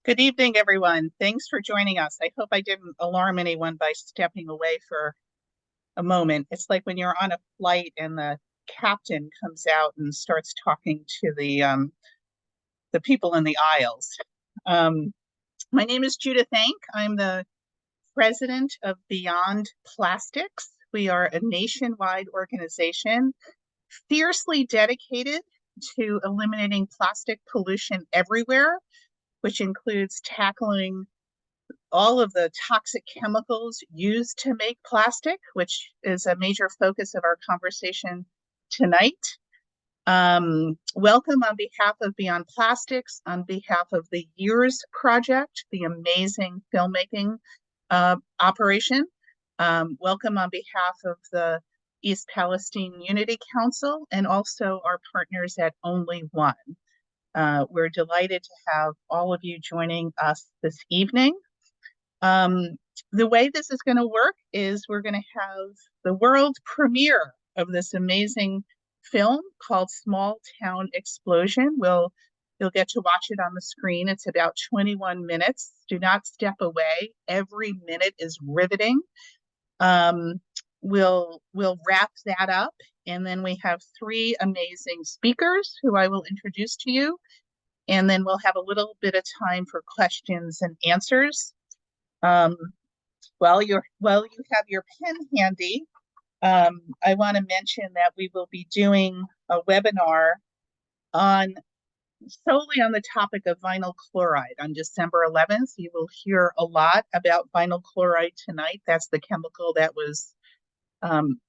Good evening, everyone. Thanks for joining us. I hope I didn't alarm anyone by stepping away for a moment. It's like when you're on a flight and the captain comes out and starts talking to the people in the aisles. My name is Judith Enck. I'm the president of Beyond Plastics. We are a nationwide organization fiercely dedicated to eliminating plastic pollution everywhere, which includes tackling all of the toxic chemicals used to make plastic, which is a major focus of our conversation tonight. Welcome on behalf of Beyond Plastics, on behalf of the Years Project, the amazing filmmaking operation. Welcome on behalf of the East Palestine Unity Council and also our partners at OnlyOne. We're delighted to have all of you joining us this evening. The way this is going to work is we're going to have the world premiere of this amazing film called Small Town Explosion. You'll get to watch it on the screen. It's about 21 minutes. Do not step away. Every minute is riveting. We'll wrap that up, and then we have three amazing speakers who I will introduce to you, and then we'll have a little bit of time for questions and answers. While you have your pen handy, I want to mention that we will be doing a webinar solely on the topic of vinyl chloride on December 11th. You will hear a lot about vinyl chloride tonight. That's the chemical that was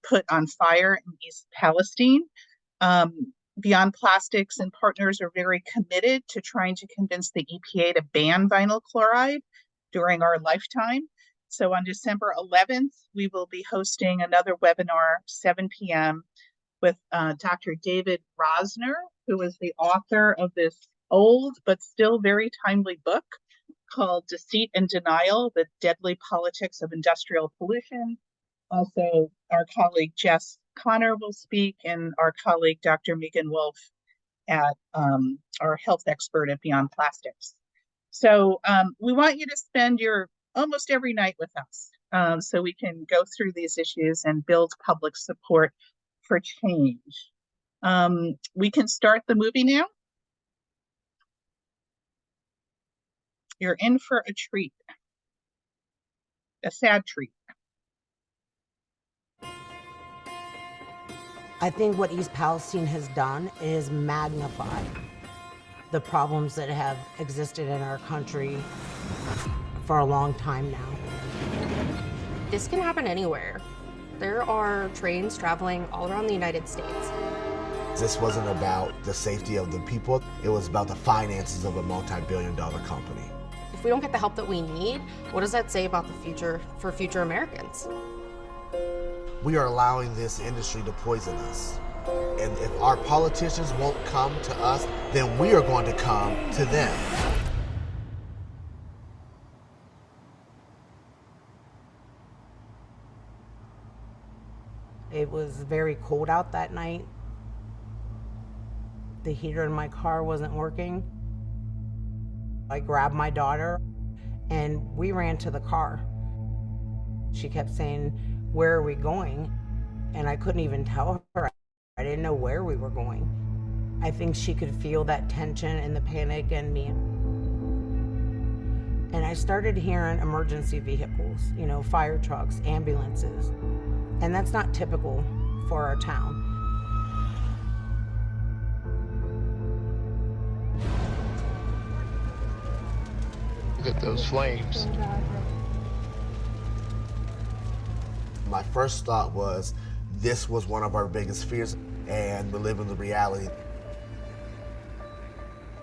put on fire in East Palestine. Beyond Plastics and partners are very committed to trying to convince the EPA to ban vinyl chloride during our lifetime. So on December 11th, we will be hosting another webinar, 7 p.m. with Dr. David Rosner, who is the author of this old but still very timely book called Deceit and Denial, The Deadly Politics of Industrial Pollution. Also, our colleague Jess Conard will speak, and our colleague Dr. Megan Wolf, at our health expert at Beyond Plastics. So we want you to spend your almost every night with us so we can go through these issues and build public support for change. We can start the movie now. You're in for a treat, a sad treat. I think what East Palestine has done is magnify the problems that have existed in our country for a long time now. This can happen anywhere. There are trains traveling all around the United States. This wasn't about the safety of the people, it was about the finances of a multi-billion-dollar company. If we don't get the help that we need, what does that say about the future for future Americans? We are allowing this industry to poison us. And if our politicians won't come to us, then we are going to come to them. It was very cold out that night. The heater in my car wasn't working. I grabbed my daughter and we ran to the car. She kept saying, "Where are we going?" And I couldn't even tell her. I didn't know where we were going. I think she could feel that tension and the panic in me. And I started hearing emergency vehicles, fire trucks, ambulances. And that's not typical for our town. Look at those flames. My first thought was, this was one of our biggest fears, and we're living the reality.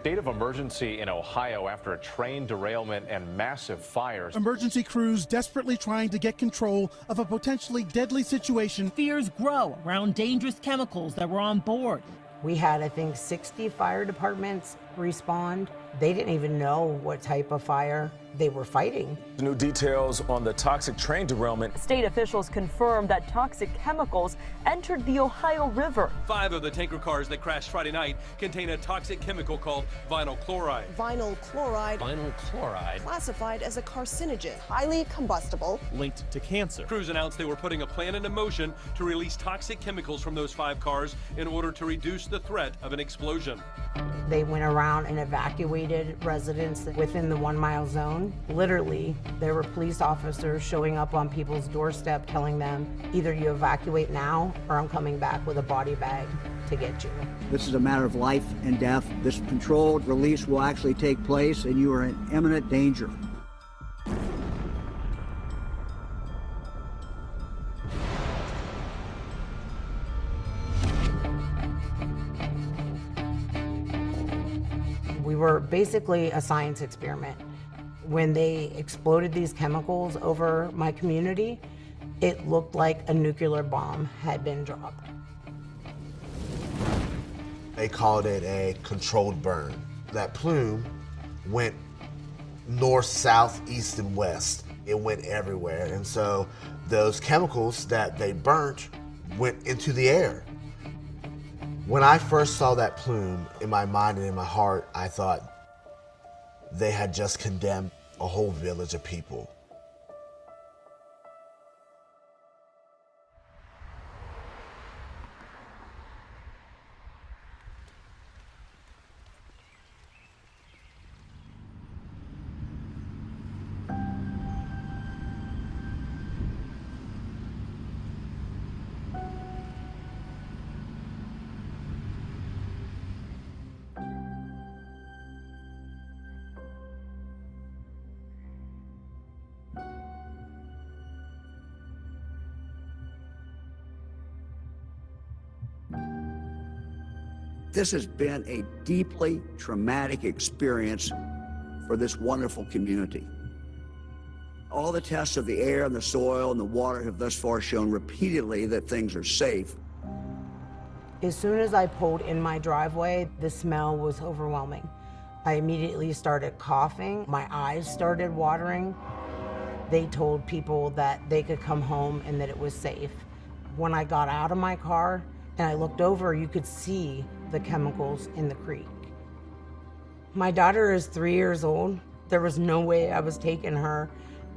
State of emergency in Ohio after a train derailment and massive fires. Emergency crews desperately trying to get control of a potentially deadly situation. Fears grow around dangerous chemicals that were on board. We had, I think, 60 fire departments respond. They didn't even know what type of fire they were fighting. New details on the toxic train derailment. State officials confirmed that toxic chemicals entered the Ohio River. 5 of the tanker cars that crashed Friday night contain a toxic chemical called vinyl chloride. Vinyl chloride. Vinyl chloride. Classified as a carcinogen, highly combustible. Linked to cancer. Crews announced they were putting a plan into motion to release toxic chemicals from those 5 cars in order to reduce the threat of an explosion. They went around and evacuated residents within the 1 mile zone. Literally, there were police officers showing up on people's doorstep telling them, either you evacuate now or I'm coming back with a body bag to get you. This is a matter of life and death. This controlled release will actually take place and you are in imminent danger. We were basically a science experiment. When they exploded these chemicals over my community, it looked like a nuclear bomb had been dropped. They called it a controlled burn. That plume went north, south, east, and west. It went everywhere. And so those chemicals that they burnt went into the air. When I first saw that plume, in my mind and in my heart, I thought they had just condemned a whole village of people. This has been a deeply traumatic experience for this wonderful community. All the tests of the air and the soil and the water have thus far shown repeatedly that things are safe. As soon as I pulled in my driveway, the smell was overwhelming. I immediately started coughing. My eyes started watering. They told people that they could come home and that it was safe. When I got out of my car and I looked over, you could see the chemicals in the creek. My daughter is 3 years old. There was no way I was taking her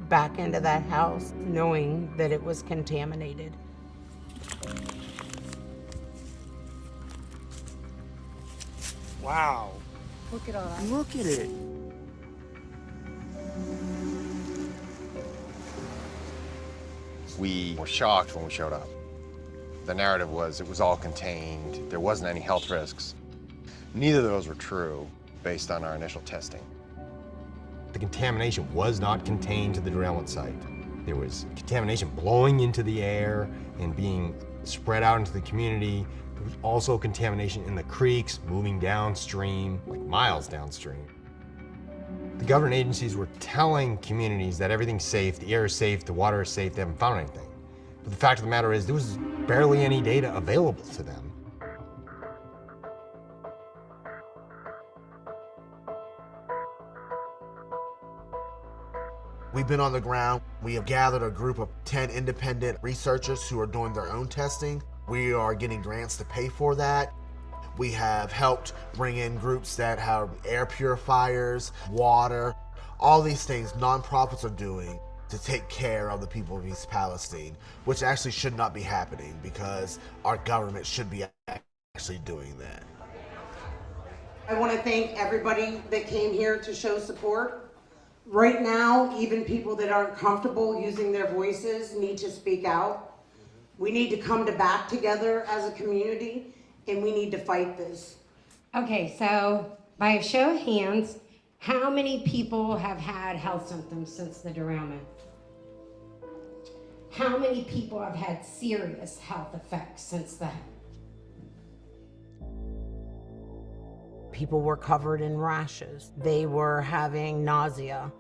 back into that house knowing that it was contaminated. Wow. Look at all that. Look at it. We were shocked when we showed up. The narrative was it was all contained, there wasn't any health risks. Neither of those were true based on our initial testing. The contamination was not contained to the derailment site. There was contamination blowing into the air and being spread out into the community. There was also contamination in the creeks moving downstream, like miles downstream. The government agencies were telling communities that everything's safe, the air is safe, the water is safe, they haven't found anything. But the fact of the matter is there was barely any data available to them. We've been on the ground. We have gathered a group of 10 independent researchers who are doing their own testing. We are getting grants to pay for that. We have helped bring in groups that have air purifiers, water, all these things nonprofits are doing to take care of the people of East Palestine, which actually should not be happening because our government should be actually doing that. I want to thank everybody that came here to show support. Right now, even people that aren't comfortable using their voices need to speak out. We need to come back together as a community, and we need to fight this. Okay, so by a show of hands, how many people have had health symptoms since the derailment? How many people have had serious health effects since then? People were covered in rashes. They were having nausea,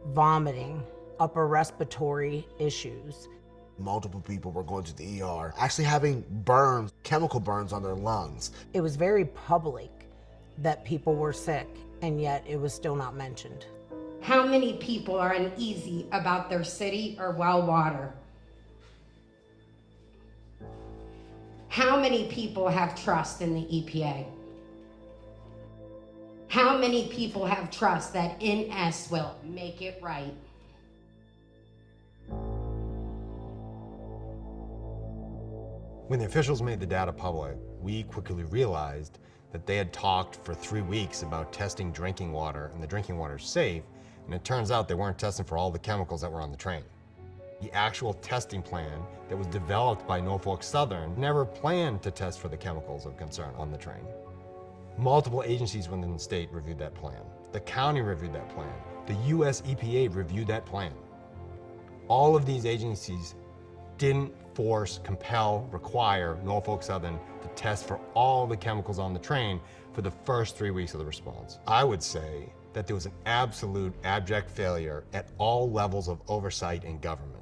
vomiting, upper respiratory issues. Multiple people were going to the ER, actually having burns, chemical burns on their lungs. It was very public that people were sick, and yet it was still not mentioned. How many people are uneasy about their city or well water? How many people have trust in the EPA? How many people have trust that NS will make it right? When the officials made the data public, we quickly realized that they had talked for 3 weeks about testing drinking water, and the drinking water is safe, and it turns out they weren't testing for all the chemicals that were on the train. The actual testing plan that was developed by Norfolk Southern never planned to test for the chemicals of concern on the train. Multiple agencies within the state reviewed that plan. The county reviewed that plan. The US EPA reviewed that plan. All of these agencies didn't force, compel, require Norfolk Southern to test for all the chemicals on the train for the first 3 weeks of the response. I would say that there was an absolute abject failure at all levels of oversight in government.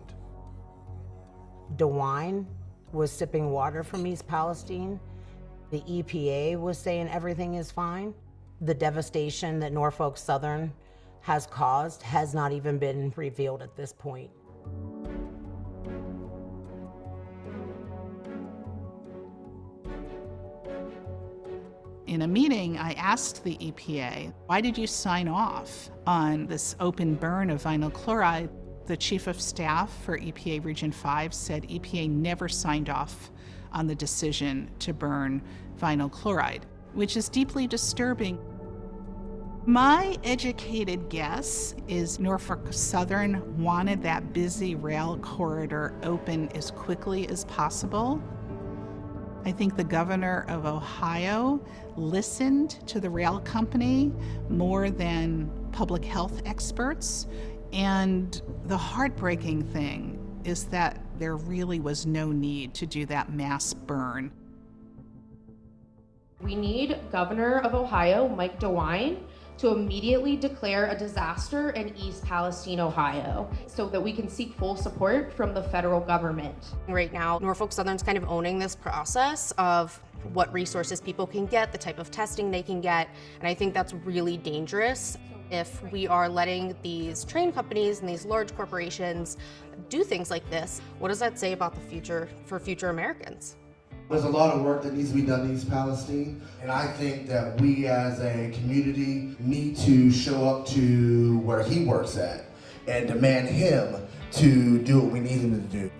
DeWine was sipping water from East Palestine. The EPA was saying everything is fine. The devastation that Norfolk Southern has caused has not even been revealed at this point. In a meeting, I asked the EPA, why did you sign off on this open burn of vinyl chloride? The chief of staff for EPA Region 5 said EPA never signed off on the decision to burn vinyl chloride, which is deeply disturbing. My educated guess is Norfolk Southern wanted that busy rail corridor open as quickly as possible. I think the governor of Ohio listened to the rail company more than public health experts. And the heartbreaking thing is that there really was no need to do that mass burn. We need Governor of Ohio, Mike DeWine, to immediately declare a disaster in East Palestine, Ohio, so that we can seek full support from the federal government. Right now, Norfolk Southern's kind of owning this process of what resources people can get, the type of testing they can get, and I think that's really dangerous. If we are letting these train companies and these large corporations do things like this, what does that say about the future for future Americans? There's a lot of work that needs to be done in East Palestine, and I think that we as a community need to show up to where he works at and demand him to do what we need him to do.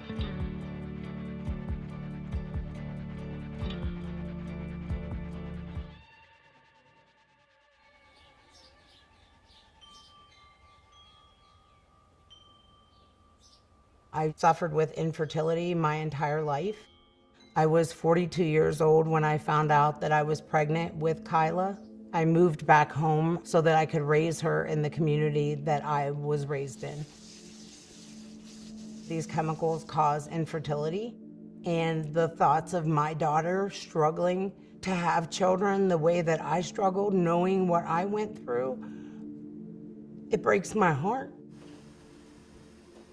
I suffered with infertility my entire life. I was 42 years old when I found out that I was pregnant with Kyla. I moved back home so that I could raise her in the community that I was raised in. These chemicals cause infertility, and the thoughts of my daughter struggling to have children the way that I struggled, knowing what I went through, it breaks my heart.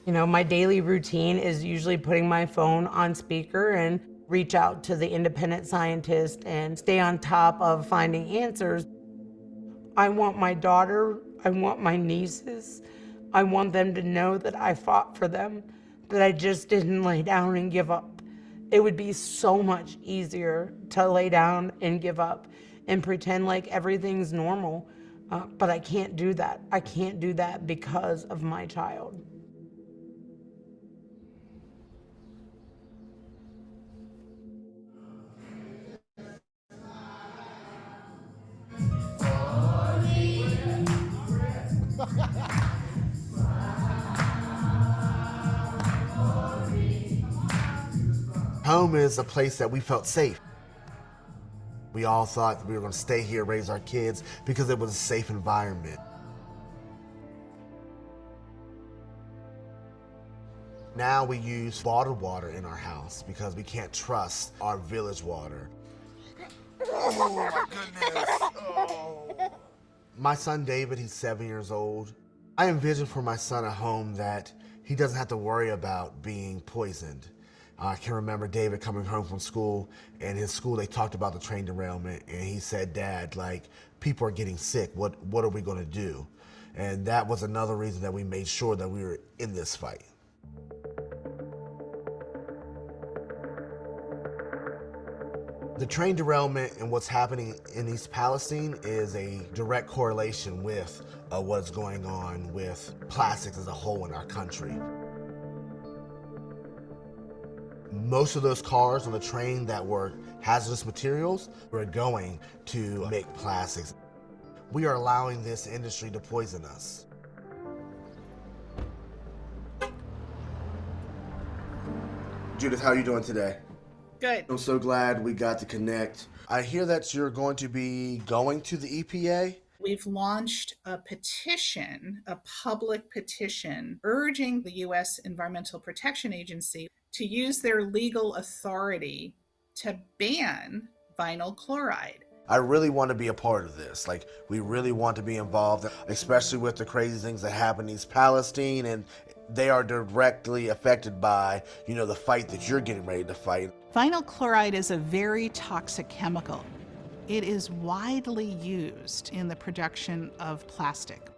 You know, my daily routine is usually putting my phone on speaker and reach out to the independent scientist and stay on top of finding answers. I want my daughter, I want my nieces, I want them to know that I fought for them, that I just didn't lay down and give up. It would be so much easier to lay down and give up and pretend like everything's normal, but I can't do that. I can't do that because of my child. Home is a place that we felt safe. We all thought that we were going to stay here, raise our kids, because it was a safe environment. Now we use bottled water in our house because we can't trust our village water. Oh my goodness. Oh. My son David, he's 7 years old. I envision for my son a home that he doesn't have to worry about being poisoned. I can remember David coming home from school, and in school they talked about the train derailment, and he said, "Dad, like, people are getting sick. What are we going to do?" And that was another reason that we made sure that we were in this fight. The train derailment and what's happening in East Palestine is a direct correlation with what's going on with plastics as a whole in our country. Most of those cars on the train that were hazardous materials were going to make plastics. We are allowing this industry to poison us. Judith, how are you doing today? Good. I'm so glad we got to connect. I hear that you're going to be going to the EPA. We've launched a petition, a public petition, urging the US Environmental Protection Agency to use their legal authority to ban vinyl chloride. I really want to be a part of this. Like, we really want to be involved, especially with the crazy things that happen in East Palestine, and they are directly affected by, the fight that you're getting ready to fight. Vinyl chloride is a very toxic chemical. It is widely used in the production of plastic.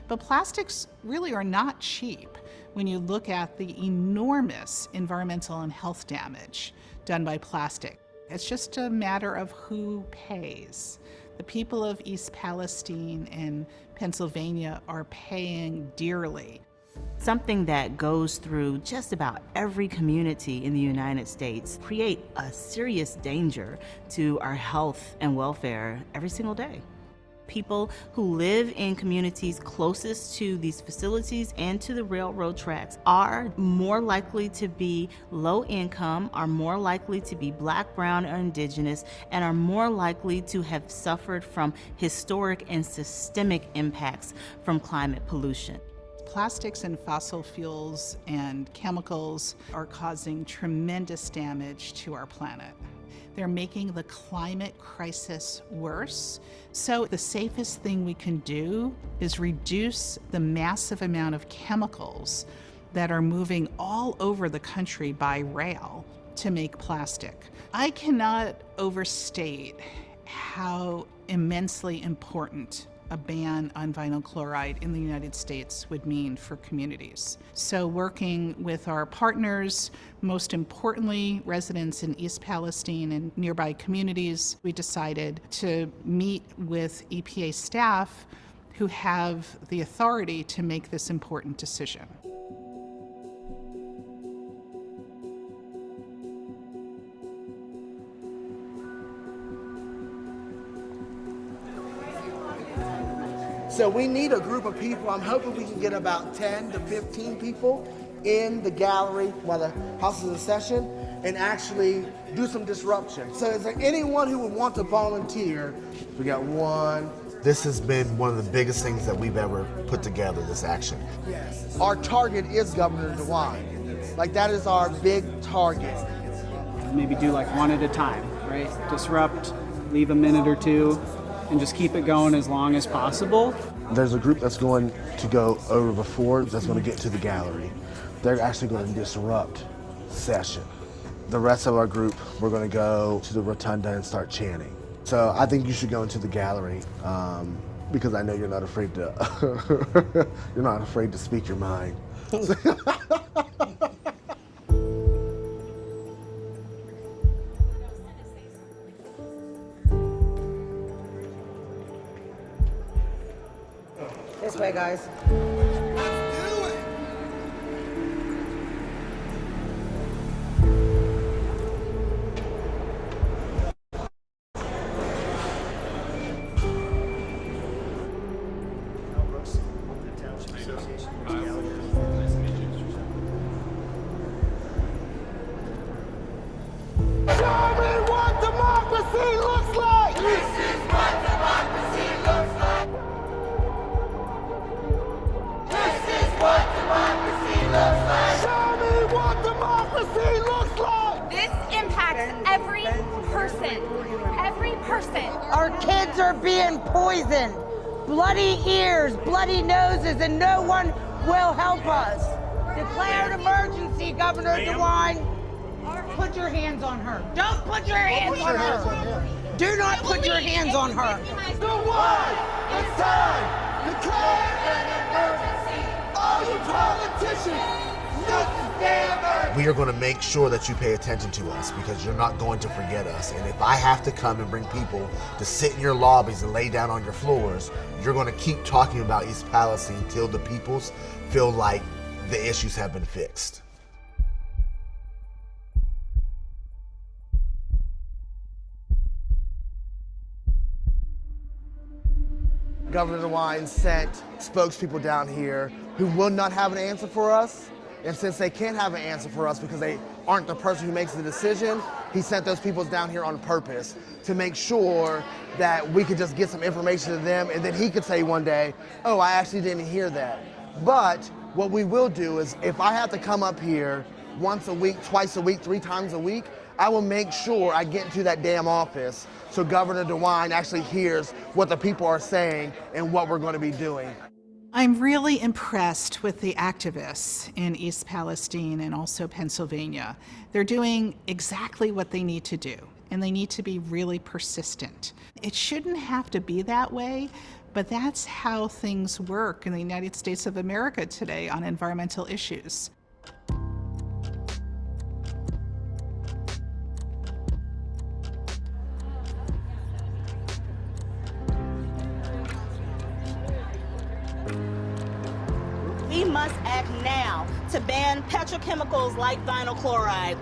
But plastics really are not cheap when you look at the enormous environmental and health damage done by plastic. It's just a matter of who pays. The people of East Palestine and Pennsylvania are paying dearly. Something that goes through just about every community in the United States create a serious danger to our health and welfare every single day. People who live in communities closest to these facilities and to the railroad tracks are more likely to be low income, are more likely to be Black, brown, or indigenous, and are more likely to have suffered from historic and systemic impacts from climate pollution. Plastics and fossil fuels and chemicals are causing tremendous damage to our planet. They're making the climate crisis worse. So the safest thing we can do is reduce the massive amount of chemicals that are moving all over the country by rail to make plastic. I cannot overstate how immensely important a ban on vinyl chloride in the United States would mean for communities. So working with our partners, most importantly, residents in East Palestine and nearby communities, we decided to meet with EPA staff who have the authority to make this important decision. So we need a group of people. I'm hoping we can get about 10 to 15 people in the gallery while the house is in session and actually do some disruption. So is there anyone who would want to volunteer? We got one. This has been one of the biggest things that we've ever put together, this action. Yes. Our target is Governor DeWine. Like, that is our big target. Maybe do like one at a time, right? Disrupt, leave a minute or two, and just keep it going as long as possible. There's a group that's going to go over before that's going to get to the gallery. They're actually going to disrupt session. The rest of our group, we're going to go to the rotunda and start chanting. So I think you should go into the gallery because I know you're not afraid to you're not afraid to speak your mind. This way, guys. Our kids are being poisoned. Bloody ears, bloody noses, and no one will help us. Declare an emergency, Governor DeWine. Put your hands on her. Don't put your hands on her. Do not put your hands on her. DeWine, it's time. Declare an emergency. All you politicians, we are going to make sure that you pay attention to us because you're not going to forget us. And if I have to come and bring people to sit in your lobbies and lay down on your floors, you're going to keep talking about East Palestine until the peoples feel like the issues have been fixed. Governor DeWine sent spokespeople down here who will not have an answer for us. And since they can't have an answer for us because they aren't the person who makes the decision, he sent those people down here on purpose to make sure that we could just get some information to them and then he could say one day, oh, I actually didn't hear that. But what we will do is if I have to come up here once a week, twice a week, 3 times a week, I will make sure I get into that damn office so Governor DeWine actually hears what the people are saying and what we're going to be doing. I'm really impressed with the activists in East Palestine and also Pennsylvania. They're doing exactly what they need to do, and they need to be really persistent. It shouldn't have to be that way, but that's how things work in the United States of America today on environmental issues. We must act now to ban petrochemicals like vinyl chloride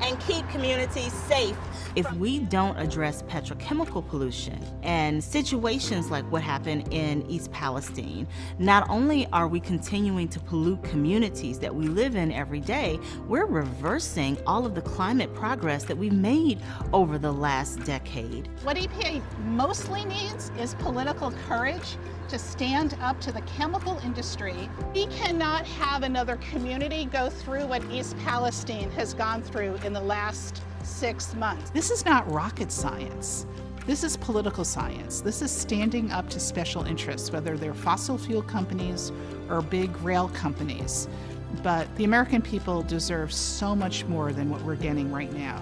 and keep communities safe. If we don't address petrochemical pollution and situations like what happened in East Palestine, not only are we continuing to pollute communities that we live in every day, we're reversing all of the climate progress that we've made over the last decade. What EPA mostly needs is political courage to stand up to the chemical industry. We cannot have another community go through what East Palestine has gone through in the last 6 months. This is not rocket science. This is political science. This is standing up to special interests, whether they're fossil fuel companies or big rail companies. But the American people deserve so much more than what we're getting right now.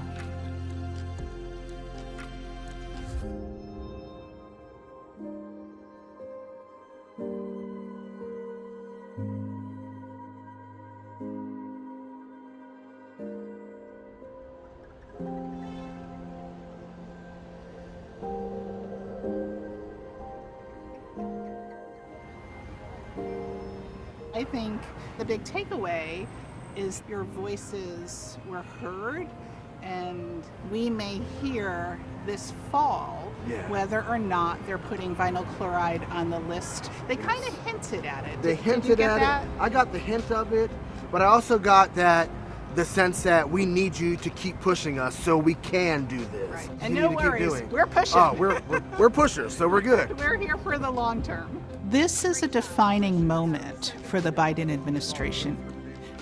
I think the big takeaway is your voices were heard, and we may hear this fall whether or not they're putting vinyl chloride on the list. They kind of hinted at it. They hinted at it. I got the hint of it, but I also got the sense that we need you to keep pushing us so we can do this. Right. And no worries, we're pushing. Oh, we're pushers, so we're good. We're here for the long term. This is a defining moment for the Biden administration.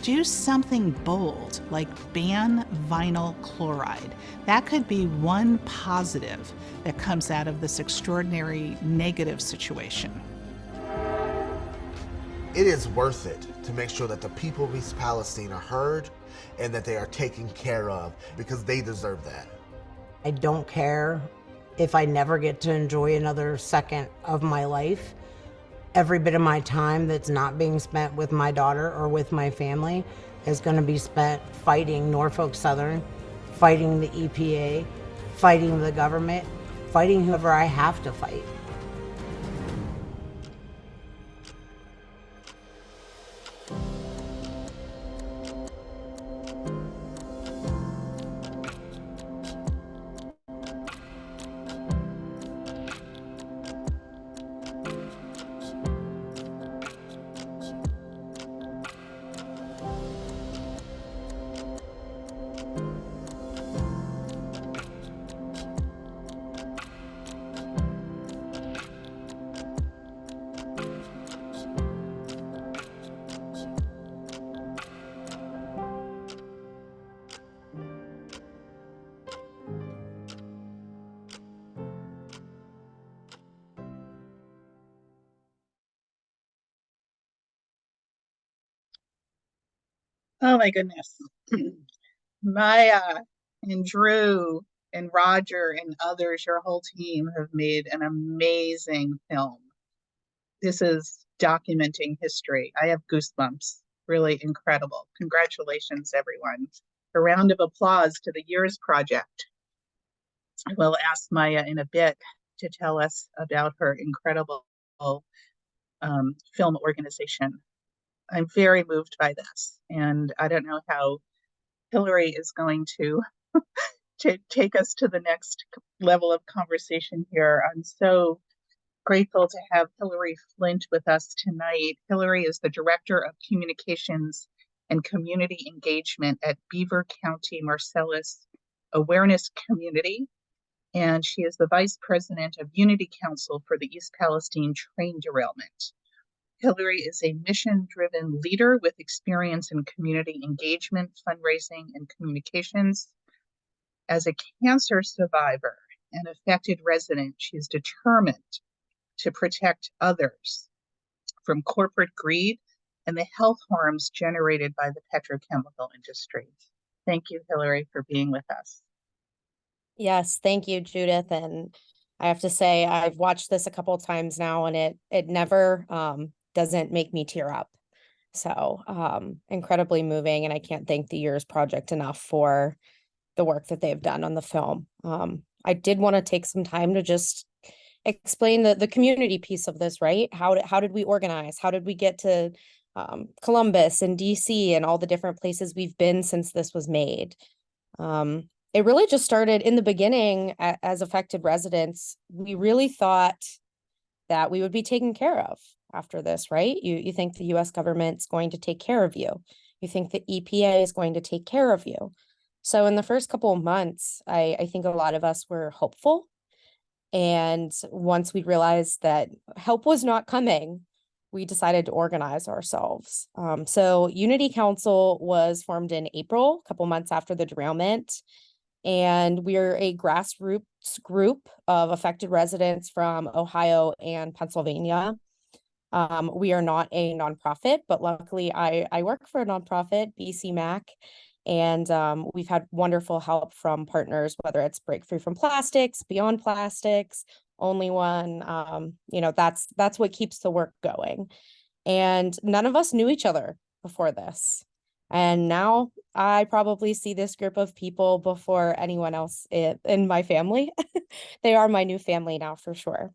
Do something bold, like ban vinyl chloride. That could be one positive that comes out of this extraordinary negative situation. It is worth it to make sure that the people of East Palestine are heard and that they are taken care of because they deserve that. I don't care if I never get to enjoy another second of my life. Every bit of my time that's not being spent with my daughter or with my family is going to be spent fighting Norfolk Southern, fighting the EPA, fighting the government, fighting whoever I have to fight. Oh my goodness. Maya and Drew and Roger and others, your whole team have made an amazing film. This is documenting history. I have goosebumps. Really incredible. Congratulations, everyone. A round of applause to the Years Project. I will ask Maya in a bit to tell us about her incredible film organization. I'm very moved by this, and I don't know how Hilary is going to take us to the next level of conversation here. I'm so grateful to have Hilary Flint with us tonight. Hilary is the Director of Communications and Community Engagement at Beaver County Marcellus Awareness Community, and she is the Vice President of Unity Council for the East Palestine train derailment. Hilary is a mission-driven leader with experience in community engagement, fundraising, and communications. As a cancer survivor and affected resident, she is determined to protect others from corporate greed and the health harms generated by the petrochemical industry. Thank you, Hilary, for being with us. Yes, thank you, Judith. And I have to say, I've watched this a couple of times now, and it never doesn't make me tear up. So incredibly moving, and I can't thank the Years Project enough for the work that they've done on the film. I did want to take some time to just explain the community piece of this, right? How did we organize? How did we get to Columbus and DC and all the different places we've been since this was made? It really just started in the beginning as affected residents. We really thought that we would be taken care of after this, right? You think the US government's going to take care of you. You think the EPA is going to take care of you. So in the first couple of months, I think a lot of us were hopeful. And once we realized that help was not coming, we decided to organize ourselves. So Unity Council was formed in April, a couple months after the derailment. And we're a grassroots group of affected residents from Ohio and Pennsylvania. We are not a nonprofit, but luckily I work for a nonprofit, BCMAC, and we've had wonderful help from partners, whether it's Break Free from Plastics, Beyond Plastics, OnlyOne. That's what keeps the work going. And none of us knew each other before this. And now I probably see this group of people before anyone else in my family. They are my new family now for sure.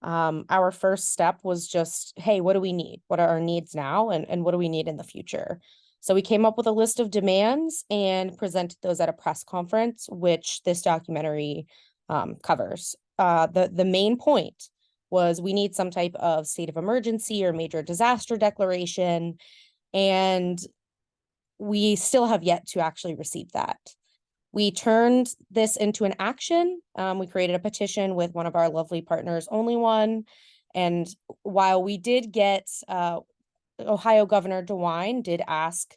Our first step was just, hey, what do we need? What are our needs now? And what do we need in the future? So we came up with a list of demands and presented those at a press conference, which this documentary covers. The main point was we need some type of state of emergency or major disaster declaration. And we still have yet to actually receive that. We turned this into an action. We created a petition with one of our lovely partners, OnlyOne. And while we did get Ohio Governor DeWine did ask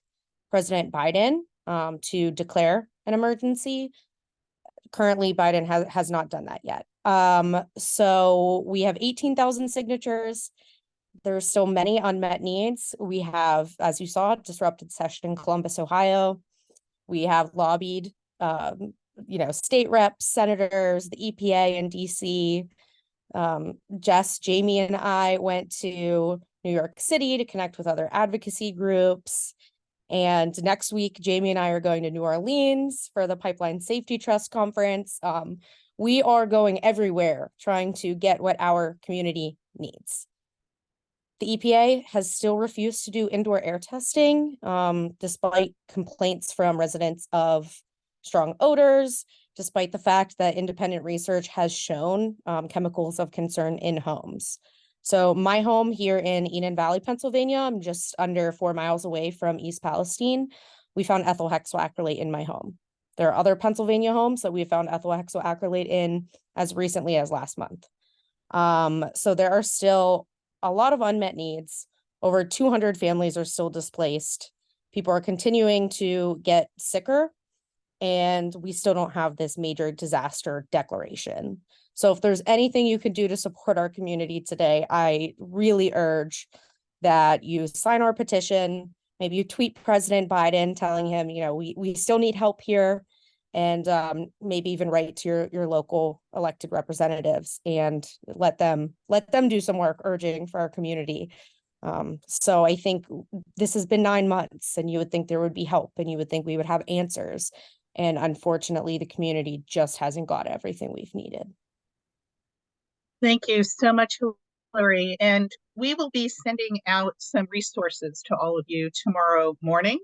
President Biden to declare an emergency. Currently, Biden has not done that yet. So we have 18,000 signatures. There's still many unmet needs. We have, as you saw, disrupted session in Columbus, Ohio. We have lobbied, state reps, senators, the EPA in DC. Jess, Jamie, and I went to New York City to connect with other advocacy groups. And next week, Jamie and I are going to New Orleans for the Pipeline Safety Trust Conference. We are going everywhere trying to get what our community needs. The EPA has still refused to do indoor air testing, despite complaints from residents of strong odors, despite the fact that independent research has shown chemicals of concern in homes. So my home here in Eden Valley, Pennsylvania, I'm just under 4 miles away from East Palestine. We found ethyl hexoacrylate in my home. There are other Pennsylvania homes that we found ethyl hexoacrylate in as recently as last month. So there are still a lot of unmet needs. Over 200 families are still displaced. People are continuing to get sicker, and we still don't have this major disaster declaration. So if there's anything you can do to support our community today, I really urge that you sign our petition, Maybe you tweet President Biden telling him, you know, we still need help here, and maybe even write to your local elected representatives and let them do some work urging for our community. So I think this has been 9 months, and you would think there would be help, and you would think we would have answers. And unfortunately, the community just hasn't got everything we've needed. Thank you so much, Hilary. And we will be sending out some resources to all of you tomorrow morning.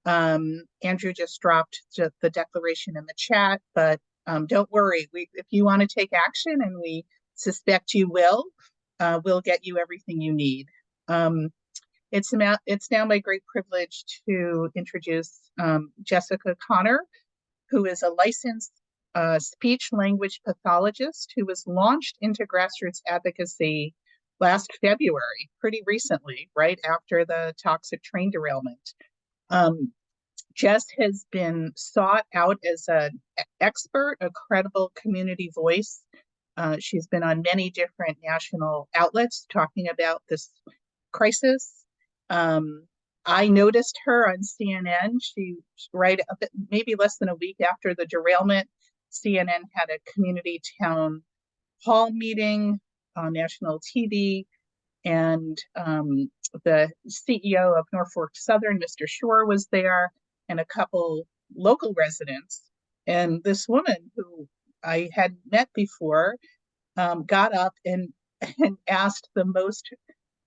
Andrew just dropped the declaration in the chat, but don't worry. If you want to take action, and we suspect you will, we'll get you everything you need. It's now my great privilege to introduce Jessica Conard, who is a licensed speech language pathologist who was launched into grassroots advocacy last February, pretty recently, right after the toxic train derailment. Jess has been sought out as an expert, a credible community voice. She's been on many different national outlets talking about this crisis. I noticed her on CNN. She right up maybe less than a week after the derailment, CNN had a community town hall meeting on national TV, and the CEO of Norfolk Southern, Mr. Shore, was there, and a couple local residents. And this woman, who I had met before, got up and asked the most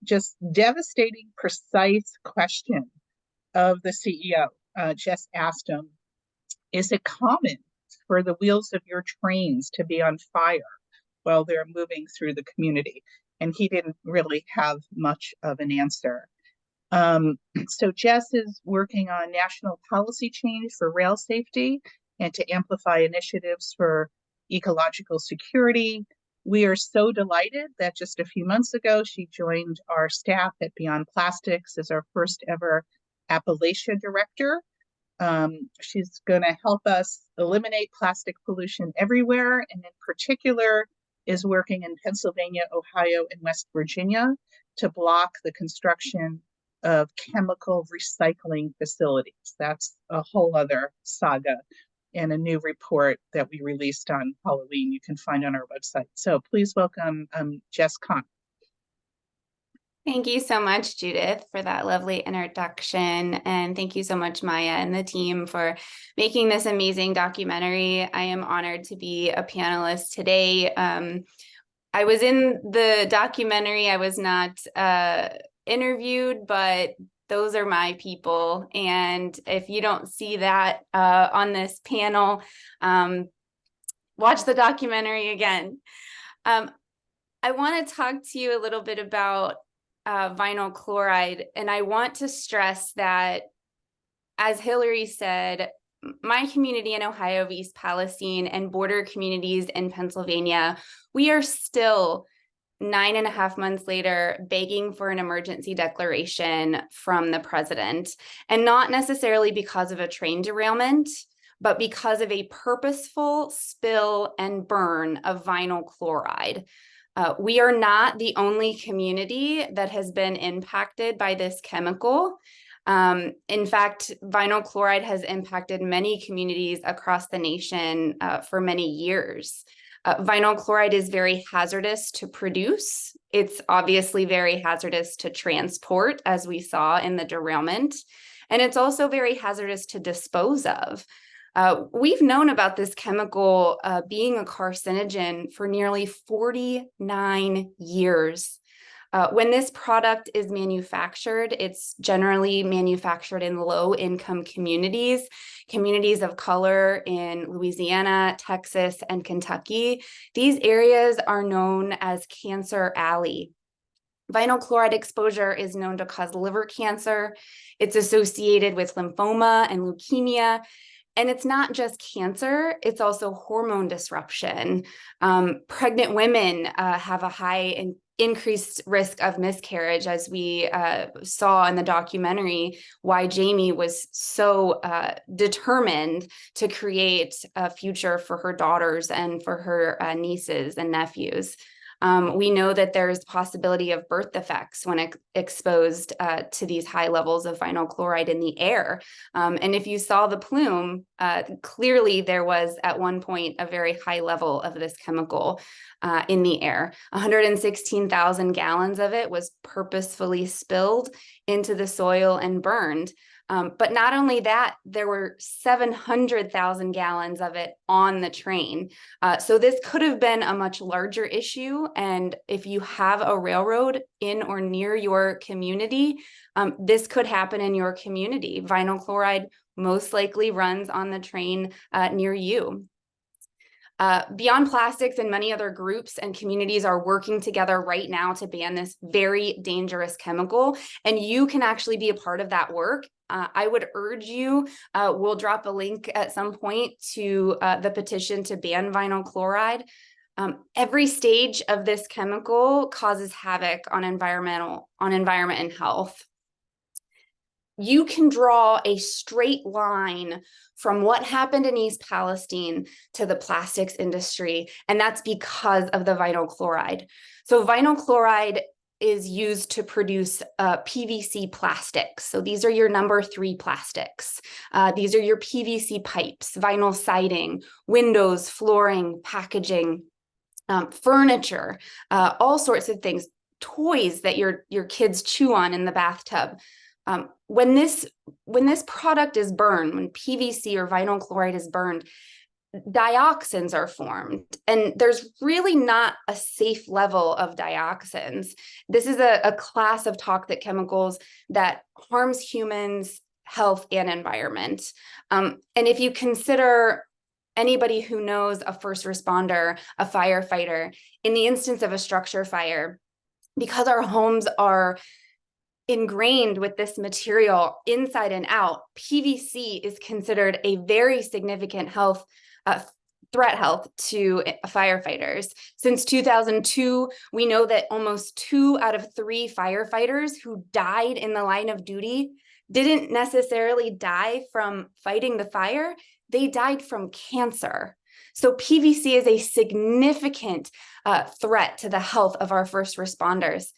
just devastating, precise question of the CEO. Just asked him, is it common for the wheels of your trains to be on fire while they're moving through the community? And he didn't really have much of an answer. So Jess is working on national policy change for rail safety and to amplify initiatives for ecological security. We are so delighted that just a few months ago, she joined our staff at Beyond Plastics as our first ever Appalachia Director. She's going to help us eliminate plastic pollution everywhere, and in particular is working in Pennsylvania, Ohio, and West Virginia to block the construction of chemical recycling facilities. That's a whole other saga, and a new report that we released on Halloween you can find on our website. So please welcome Jess Conard. Thank you so much, Judith, for that lovely introduction. And thank you so much, Maya and the team, for making this amazing documentary. I am honored to be a panelist today. I was in the documentary. I was not interviewed, but those are my people. And if you don't see that on this panel, watch the documentary again. I want to talk to you a little bit about vinyl chloride. And I want to stress that, as Hilary said, my community in Ohio of East Palestine and border communities in Pennsylvania, we are still 9.5 months later begging for an emergency declaration from the president, and not necessarily because of a train derailment, but because of a purposeful spill and burn of vinyl chloride. We are not the only community that has been impacted by this chemical. In fact, vinyl chloride has impacted many communities across the nation for many years. Vinyl chloride is very hazardous to produce. It's obviously very hazardous to transport, as we saw in the derailment. And it's also very hazardous to dispose of. We've known about this chemical being a carcinogen for nearly 49 years. When this product is manufactured, it's generally manufactured in low-income communities, communities of color in Louisiana, Texas, and Kentucky. These areas are known as Cancer Alley. Vinyl chloride exposure is known to cause liver cancer. It's associated with lymphoma and leukemia. And it's not just cancer, it's also hormone disruption. Pregnant women have a high and increased risk of miscarriage, as we saw in the documentary, why Jamie was so determined to create a future for her daughters and for her nieces and nephews. We know that there's possibility of birth defects when exposed to these high levels of vinyl chloride in the air. And if you saw the plume, clearly there was at one point a very high level of this chemical in the air. 116,000 gallons of it was purposefully spilled into the soil and burned. But not only that, there were 700,000 gallons of it on the train. So this could have been a much larger issue. And if you have a railroad in or near your community, this could happen in your community. Vinyl chloride most likely runs on the train near you. Beyond Plastics and many other groups and communities are working together right now to ban this very dangerous chemical, and you can actually be a part of that work. I would urge you, we'll drop a link at some point to the petition to ban vinyl chloride. Every stage of this chemical causes havoc on environment and health. You can draw a straight line from what happened in East Palestine to the plastics industry, and that's because of the vinyl chloride. So vinyl chloride is used to produce PVC plastics. So these are your number 3 plastics. These are your PVC pipes, vinyl siding, windows, flooring, packaging, furniture, all sorts of things, toys that your kids chew on in the bathtub. When this product is burned, when PVC or vinyl chloride is burned, dioxins are formed, and there's really not a safe level of dioxins. This is a class of toxic chemicals that harms humans, health, and environment. And if you consider anybody who knows a first responder, a firefighter, in the instance of a structure fire, because our homes are ingrained with this material inside and out, PVC is considered a very significant threat to firefighters. Since 2002, we know that almost 2 out of 3 firefighters who died in the line of duty didn't necessarily die from fighting the fire, they died from cancer. So PVC is a significant threat to the health of our first responders.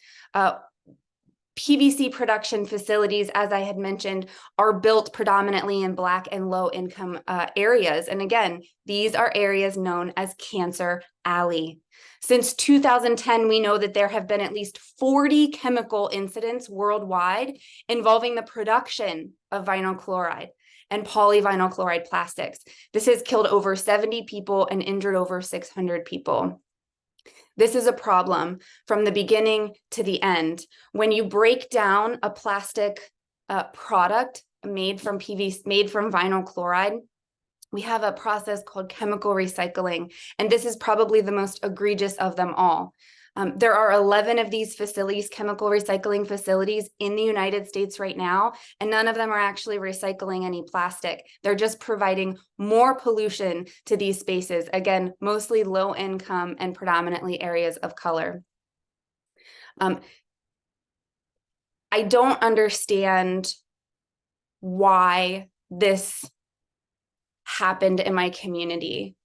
PVC production facilities, as I had mentioned, are built predominantly in Black and low-income areas. And again, these are areas known as Cancer Alley. Since 2010, we know that there have been at least 40 chemical incidents worldwide involving the production of vinyl chloride and polyvinyl chloride plastics. This has killed over 70 people and injured over 600 people. This is a problem from the beginning to the end. When you break down a plastic product made from vinyl chloride, we have a process called chemical recycling, and this is probably the most egregious of them all. There are 11 of these facilities, chemical recycling facilities in the United States right now, and none of them are actually recycling any plastic. They're just providing more pollution to these spaces. Again, mostly low income and predominantly areas of color. I don't understand why this happened in my community,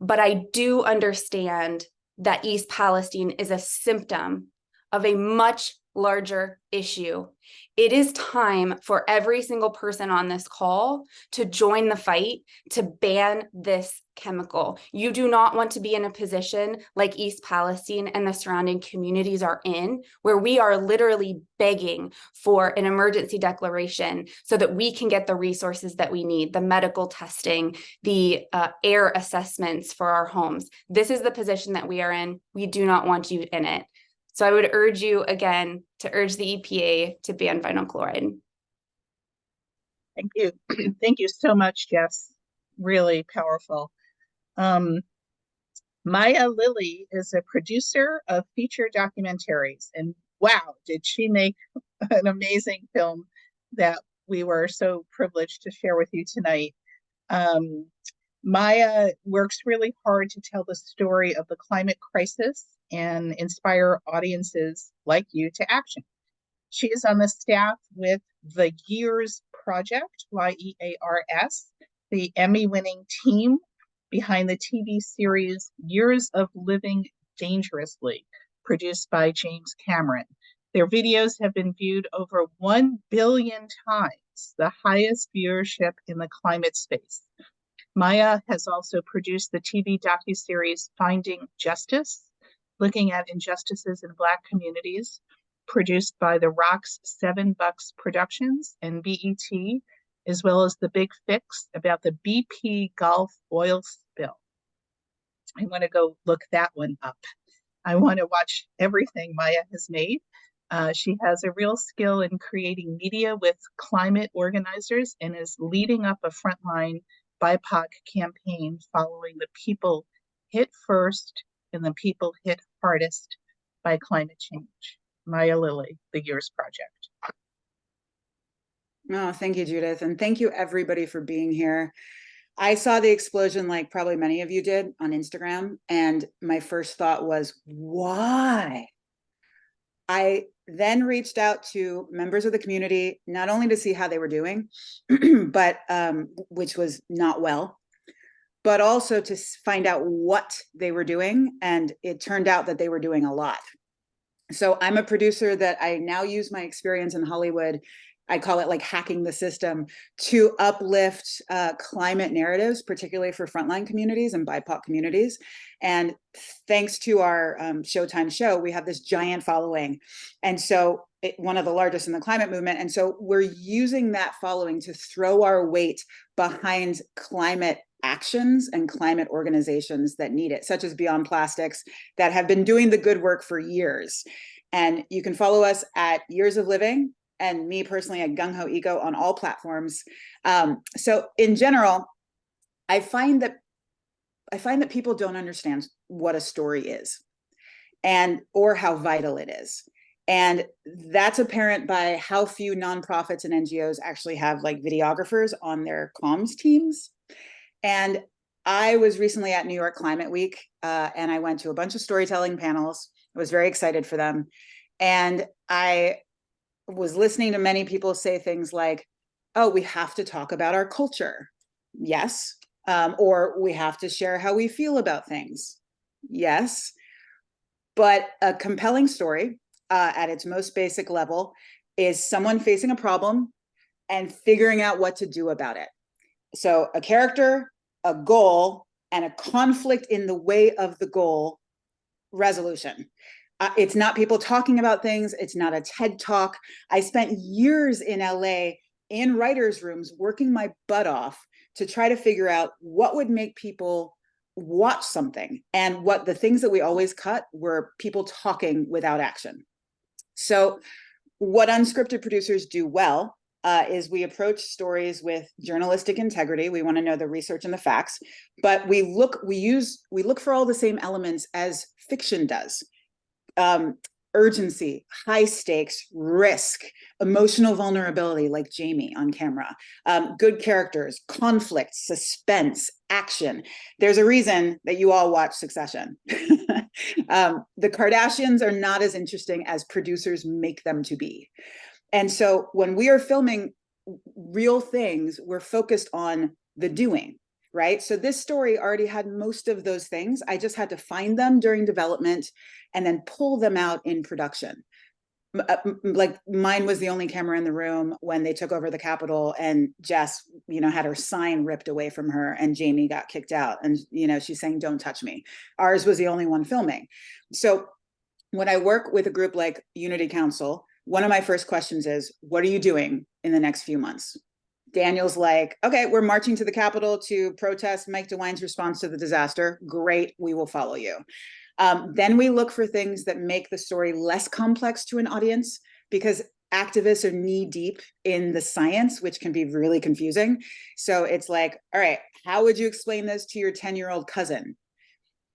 but I do understand that East Palestine is a symptom of a much larger issue. It is time for every single person on this call to join the fight to ban this chemical. You do not want to be in a position like East Palestine and the surrounding communities are in, where we are literally begging for an emergency declaration so that we can get the resources that we need, the medical testing, the air assessments for our homes. This is the position that we are in. We do not want you in it. So I would urge you again to urge the EPA to ban vinyl chloride. Thank you. Thank you so much, Jess. Really powerful. Maya Lilly is a producer of feature documentaries, and wow, did she make an amazing film that we were so privileged to share with you tonight. Maya works really hard to tell the story of the climate crisis and inspire audiences like you to action. She is on the staff with the YEARS Project, YEARS, the Emmy-winning team behind the TV series Years of Living Dangerously, produced by James Cameron. Their videos have been viewed over 1 billion times, the highest viewership in the climate space. Maya has also produced the TV docuseries Finding Justice, looking at injustices in Black communities, produced by The Rock's 7 Bucks Productions and BET, as well as The Big Fix about the BP Gulf oil spill. I want to go look that one up. I want to watch everything Maya has made. She has a real skill in creating media with climate organizers and is leading up a frontline BIPOC campaign following the people hit first and the people hit hardest by climate change. Maya Lilly, The Years Project. Oh, thank you, Judith. And thank you everybody for being here. I saw the explosion like probably many of you did on Instagram. And my first thought was, why? I then reached out to members of the community, not only to see how they were doing, but which was not well, but also to find out what they were doing. And it turned out that they were doing a lot. So I'm a producer that I now use my experience in Hollywood. I call it like hacking the system to uplift climate narratives, particularly for frontline communities and BIPOC communities. And thanks to our Showtime show, we have this giant following. And so one of the largest in the climate movement. And so we're using that following to throw our weight behind climate actions and climate organizations that need it, such as Beyond Plastics, that have been doing the good work for years. And you can follow us at Years of Living, and me personally at Gung Ho Eco on all platforms. So in general, I find that people don't understand what a story is or how vital it is. And that's apparent by how few nonprofits and NGOs actually have like videographers on their comms teams. And I was recently at New York Climate Week, and I went to a bunch of storytelling panels. I was very excited for them. And I was listening to many people say things like, oh, we have to talk about our culture. Yes. Or we have to share how we feel about things. Yes. But a compelling story at its most basic level is someone facing a problem and figuring out what to do about it. So a character, a goal, and a conflict in the way of the goal resolution. It's not people talking about things. It's not a TED Talk. I spent years in LA in writers' rooms working my butt off to try to figure out what would make people watch something. And what the things that we always cut were people talking without action. So what unscripted producers do well is we approach stories with journalistic integrity. We want to know the research and the facts, but we look for all the same elements as fiction does. Urgency, high stakes, risk, emotional vulnerability, like Jamie on camera, good characters, conflict, suspense, action. There's a reason that you all watch Succession. The Kardashians are not as interesting as producers make them to be. And so when we are filming real things, we're focused on the doing. Right? So this story already had most of those things. I just had to find them during development and then pull them out in production. Like mine was the only camera in the room when they took over the Capitol, and Jess, had her sign ripped away from her, and Jamie got kicked out, and she's saying, "Don't touch me." Ours was the only one filming. So when I work with a group like Unity Council, one of my first questions is, what are you doing in the next few months? Daniel's like, okay, we're marching to the Capitol to protest Mike DeWine's response to the disaster. Great, we will follow you. Then we look for things that make the story less complex to an audience, because activists are knee deep in the science, which can be really confusing. So it's like, all right, how would you explain this to your 10-year-old cousin?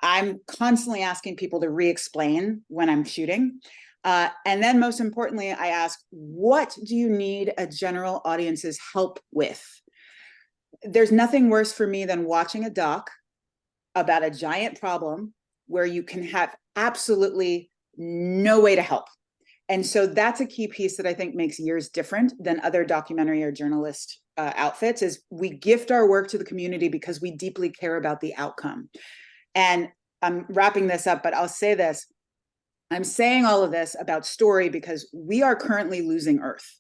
I'm constantly asking people to re-explain when I'm shooting. And then most importantly, I ask, what do you need a general audience's help with? There's nothing worse for me than watching a doc about a giant problem where you can have absolutely no way to help. And so that's a key piece that I think makes Years different than other documentary or journalist outfits, is we gift our work to the community because we deeply care about the outcome. And I'm wrapping this up, but I'll say this. I'm saying all of this about story because we are currently losing Earth.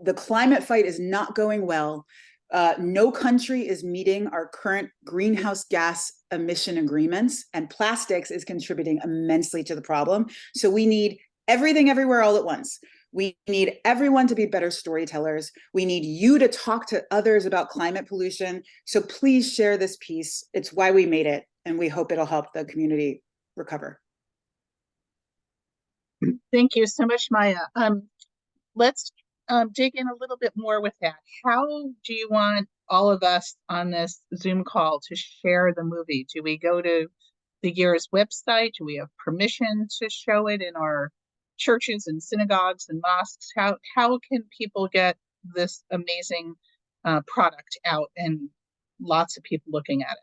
The climate fight is not going well. No country is meeting our current greenhouse gas emission agreements, and plastics is contributing immensely to the problem. So we need everything everywhere all at once. We need everyone to be better storytellers. We need you to talk to others about climate pollution. So please share this piece. It's why we made it, and we hope it'll help the community recover. Thank you so much, Maya. Let's dig in a little bit more with that. How do you want all of us on this Zoom call to share the movie? Do we go to the Year's website? Do we have permission to show it in our churches and synagogues and mosques? How can people get this amazing product out and lots of people looking at it?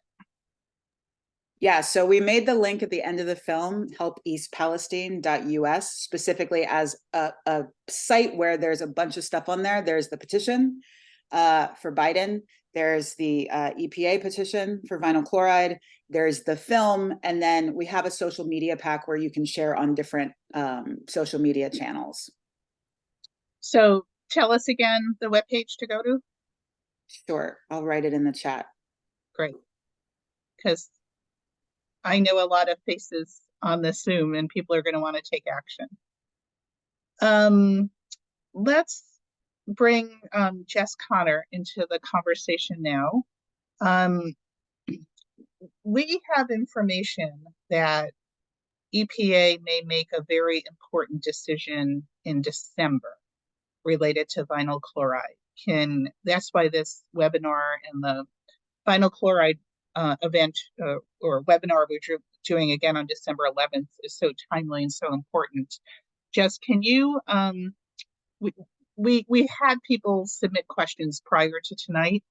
Yeah, so we made the link at the end of the film, helpeastpalestine.us, specifically as a site where there's a bunch of stuff on there. There's the petition for Biden. There's the EPA petition for vinyl chloride. There's the film. And then we have a social media pack where you can share on different social media channels. So tell us again the webpage to go to. Sure, I'll write it in the chat. Great. Because I know a lot of faces on the Zoom and people are going to want to take action. Let's bring Jess Conard into the conversation now. We have information that EPA may make a very important decision in December related to vinyl chloride. That's why this webinar and the vinyl chloride event or webinar we're doing again on December 11th is so timely and so important. Jess, can you, we had people submit questions prior to tonight,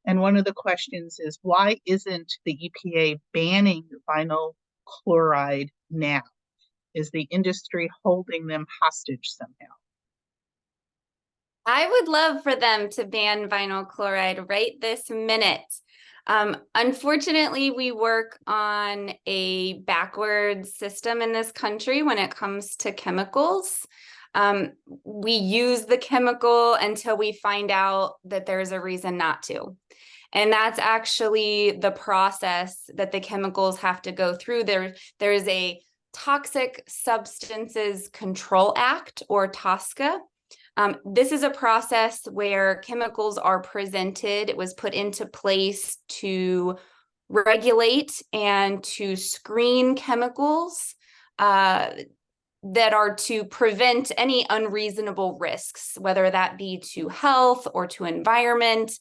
and one of the questions is, why isn't the EPA banning vinyl chloride now? Is the industry holding them hostage somehow? I would love for them to ban vinyl chloride right this minute. Unfortunately, we work on a backwards system in this country when it comes to chemicals. We use the chemical until we find out that there's a reason not to. And that's actually the process that the chemicals have to go through. There is a Toxic Substances Control Act, or TSCA. This is a process where chemicals are presented. It was put into place to regulate and to screen chemicals that are to prevent any unreasonable risks, whether that be to health or to environment.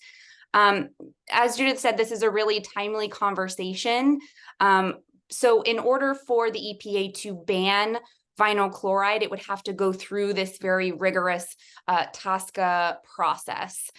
As Judith said, this is a really timely conversation. So in order for the EPA to ban vinyl chloride, it would have to go through this very rigorous TSCA process,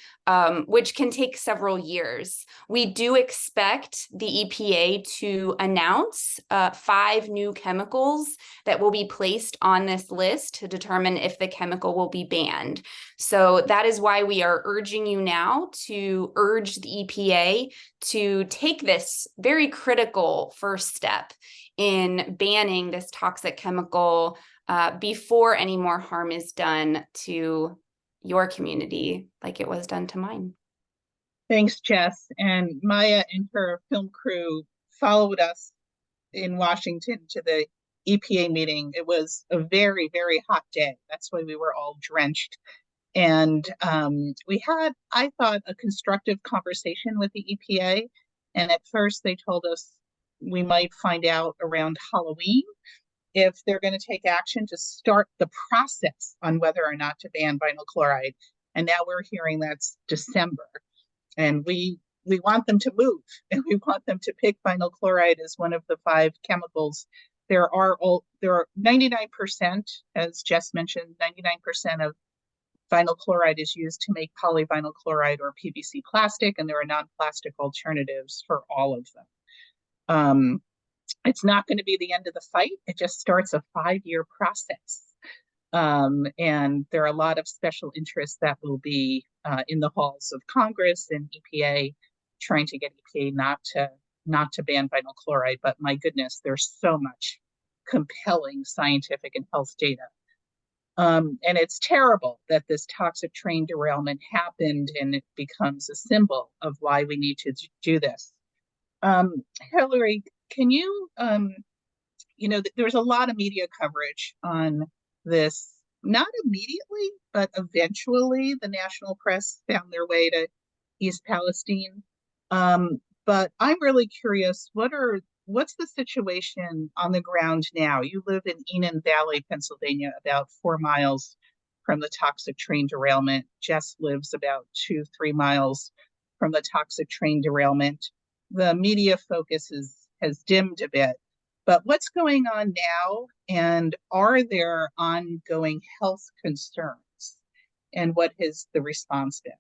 which can take several years. We do expect the EPA to announce 5 new chemicals that will be placed on this list to determine if the chemical will be banned. So that is why we are urging you now to urge the EPA to take this very critical first step in banning this toxic chemical before any more harm is done to your community like it was done to mine. Thanks, Jess. And Maya and her film crew followed us in Washington to the EPA meeting. It was a very, very hot day. That's why we were all drenched. And we had, I thought, a constructive conversation with the EPA. And at first they told us we might find out around Halloween if they're going to take action to start the process on whether or not to ban vinyl chloride. And now we're hearing that's December. And we want them to move, and we want them to pick vinyl chloride as one of the 5 chemicals. There are 99%, as Jess mentioned, 99% of vinyl chloride is used to make polyvinyl chloride or PVC plastic, and there are non-plastic alternatives for all of them. It's not going to be the end of the fight. It just starts a 5-year process. And there are a lot of special interests that will be in the halls of Congress and EPA trying to get EPA not to ban vinyl chloride. But my goodness, there's so much compelling scientific and health data. And it's terrible that this toxic train derailment happened, and it becomes a symbol of why we need to do this. Hilary, can you, there's a lot of media coverage on this, not immediately, but eventually the national press found their way to East Palestine. But I'm really curious, what's the situation on the ground now? You live in Enon Valley, Pennsylvania, about 4 miles from the toxic train derailment. Jess lives about 2-3 miles from the toxic train derailment. The media focus has dimmed a bit, but what's going on now? And are there ongoing health concerns? And what has the response been?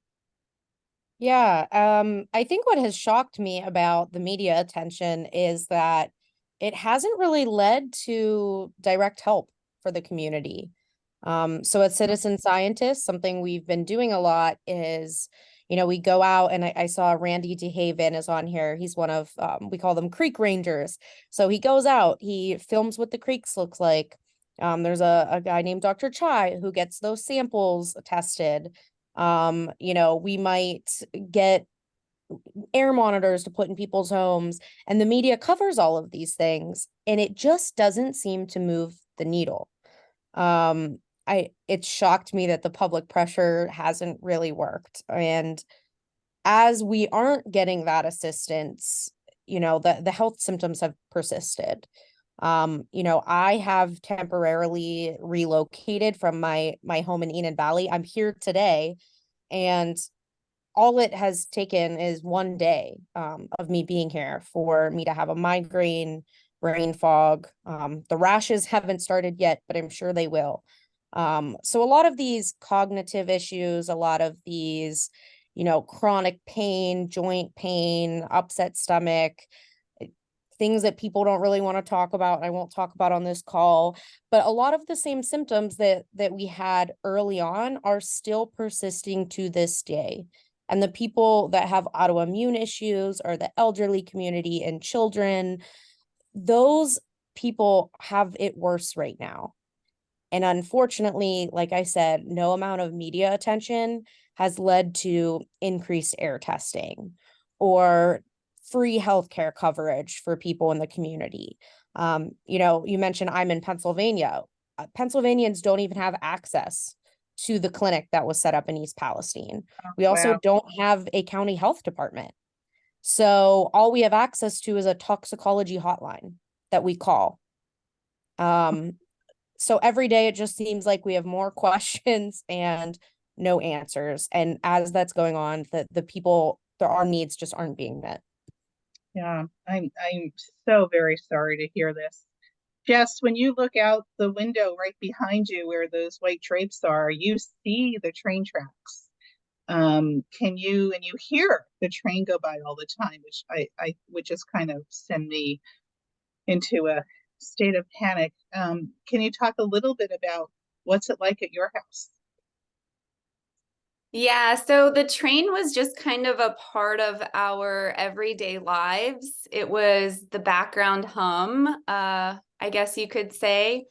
Yeah, I think what has shocked me about the media attention is that it hasn't really led to direct help for the community. So as citizen scientists, something we've been doing a lot is, we go out, and I saw Randy DeHaven is on here. He's one of, we call them creek rangers. So he goes out, he films what the creeks looks like. There's a guy named Dr. Chai who gets those samples tested. We might get air monitors to put in people's homes, and the media covers all of these things, and it just doesn't seem to move the needle. It shocked me that the public pressure hasn't really worked. And as we aren't getting that assistance, the health symptoms have persisted. I have temporarily relocated from my home in Enon Valley. I'm here today, and all it has taken is 1 day of me being here for me to have a migraine, brain fog. The rashes haven't started yet, but I'm sure they will. So a lot of these cognitive issues, a lot of these, chronic pain, joint pain, upset stomach, things that people don't really want to talk about, and I won't talk about on this call, but a lot of the same symptoms that we had early on are still persisting to this day. And the people that have autoimmune issues, or the elderly community and children, those people have it worse right now. And unfortunately, like I said, no amount of media attention has led to increased air testing or free healthcare coverage for people in the community. You mentioned I'm in Pennsylvania. Pennsylvanians don't even have access to the clinic that was set up in East Palestine. We also don't have a county health department. So all we have access to is a toxicology hotline that we call. So every day it just seems like we have more questions and no answers. And as that's going on, the people, our needs just aren't being met. Yeah, I'm so very sorry to hear this. Jess, when you look out the window right behind you where those white drapes are, you see the train tracks. And you hear the train go by all the time, which I would just kind of send me into a state of panic. Can you talk a little bit about what's it like at your house? Yeah, so the train was just kind of a part of our everyday lives. It was the background hum, I guess you could say.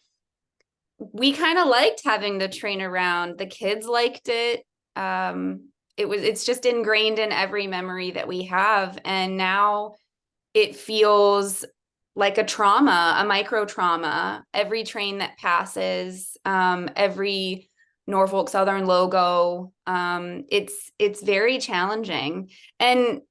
We kind of liked having the train around. The kids liked it. It's just ingrained in every memory that we have. And now it feels like a trauma, a micro trauma. Every train that passes, every Norfolk Southern logo, it's very challenging. And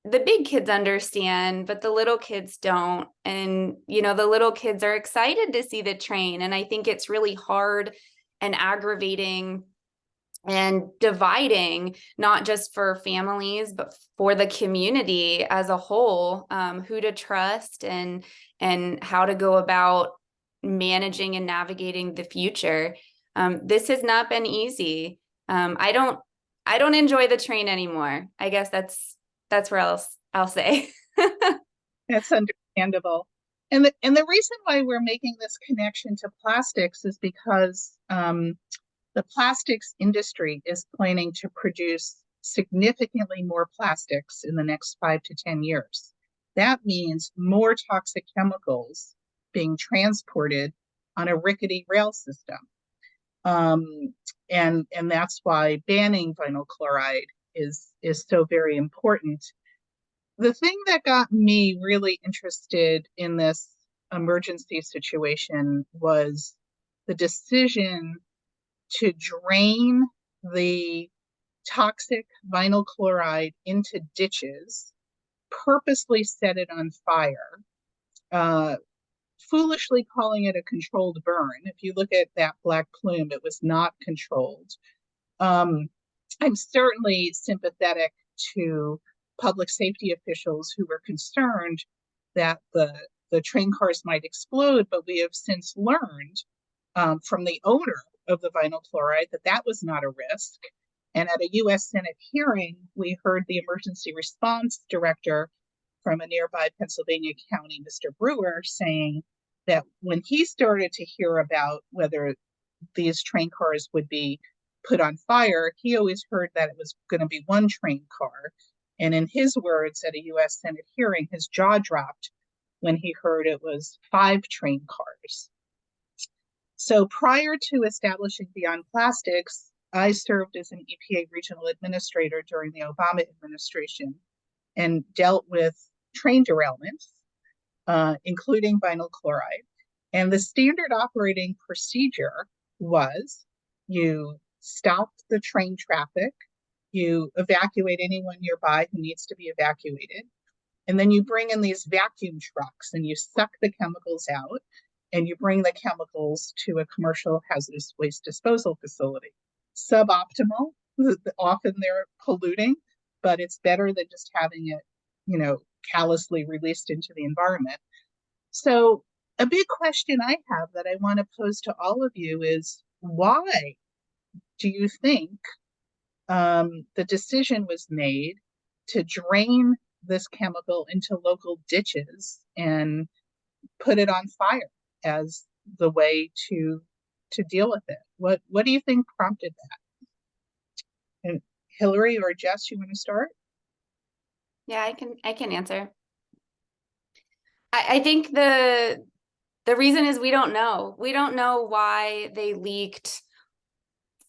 the big kids understand, but the little kids don't. And, the little kids are excited to see the train. And I think it's really hard and aggravating and dividing, not just for families, but for the community as a whole, who to trust and how to go about managing and navigating the future. This has not been easy. I don't enjoy the train anymore. I guess that's where I'll say. That's understandable. And the reason why we're making this connection to plastics is because the plastics industry is planning to produce significantly more plastics in the next 5 to 10 years. That means more toxic chemicals being transported on a rickety rail system. And that's why banning vinyl chloride is so very important. The thing that got me really interested in this emergency situation was the decision to drain the toxic vinyl chloride into ditches, purposely set it on fire, foolishly calling it a controlled burn. If you look at that black plume, it was not controlled. I'm certainly sympathetic to public safety officials who were concerned that the train cars might explode, but we have since learned from the owner of the vinyl chloride that was not a risk. And at a US Senate hearing, we heard the emergency response director from a nearby Pennsylvania county, Mr. Brewer, saying that when he started to hear about whether these train cars would be put on fire, he always heard that it was going to be one train car. And in his words at a US Senate hearing, his jaw dropped when he heard it was 5 train cars. So prior to establishing Beyond Plastics, I served as an EPA regional administrator during the Obama administration and dealt with train derailments, including vinyl chloride. And the standard operating procedure was you stop the train traffic, you evacuate anyone nearby who needs to be evacuated, and then you bring in these vacuum trucks and you suck the chemicals out and you bring the chemicals to a commercial hazardous waste disposal facility. Suboptimal, often they're polluting, but it's better than just having it, callously released into the environment. So a big question I have that I want to pose to all of you is, why do you think the decision was made to drain this chemical into local ditches and put it on fire as the way to deal with it? What do you think prompted that? And Hilary or Jess, you want to start? Yeah, I can answer. I think the reason is we don't know. We don't know why they leaked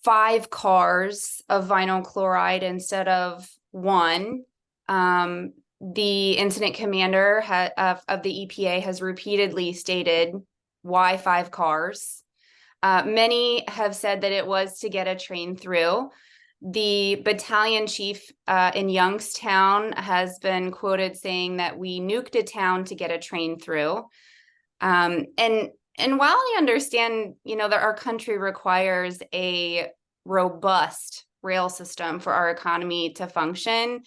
5 cars of vinyl chloride instead of 1. The incident commander of the EPA has repeatedly stated why 5 cars. Many have said that it was to get a train through. The battalion chief in Youngstown has been quoted saying that we nuked a town to get a train through. And while I understand, that our country requires a robust rail system for our economy to function,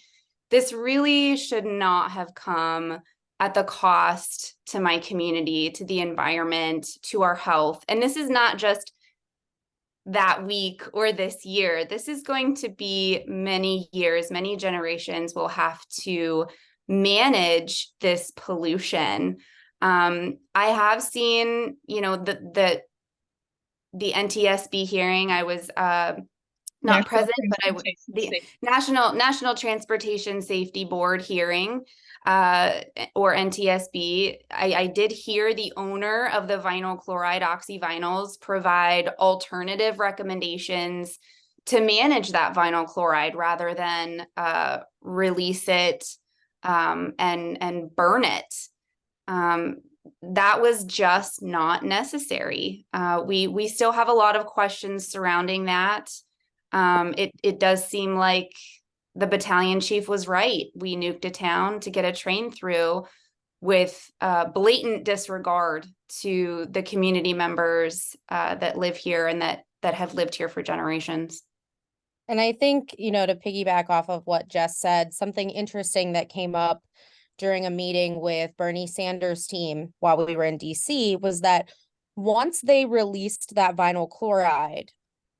this really should not have come at the cost to my community, to the environment, to our health. And this is not just that week or this year. This is going to be many years, many generations will have to manage this pollution. I have seen, the NTSB hearing. I was not present, but the National Transportation Safety Board hearing, or NTSB. I did hear the owner of the vinyl chloride oxyvinyls provide alternative recommendations to manage that vinyl chloride rather than release it and burn it. That was just not necessary. We still have a lot of questions surrounding that. It does seem like the battalion chief was right. We nuked a town to get a train through with blatant disregard to the community members that live here and that have lived here for generations. And I think, to piggyback off of what Jess said, something interesting that came up during a meeting with Bernie Sanders' team while we were in DC was that once they released that vinyl chloride,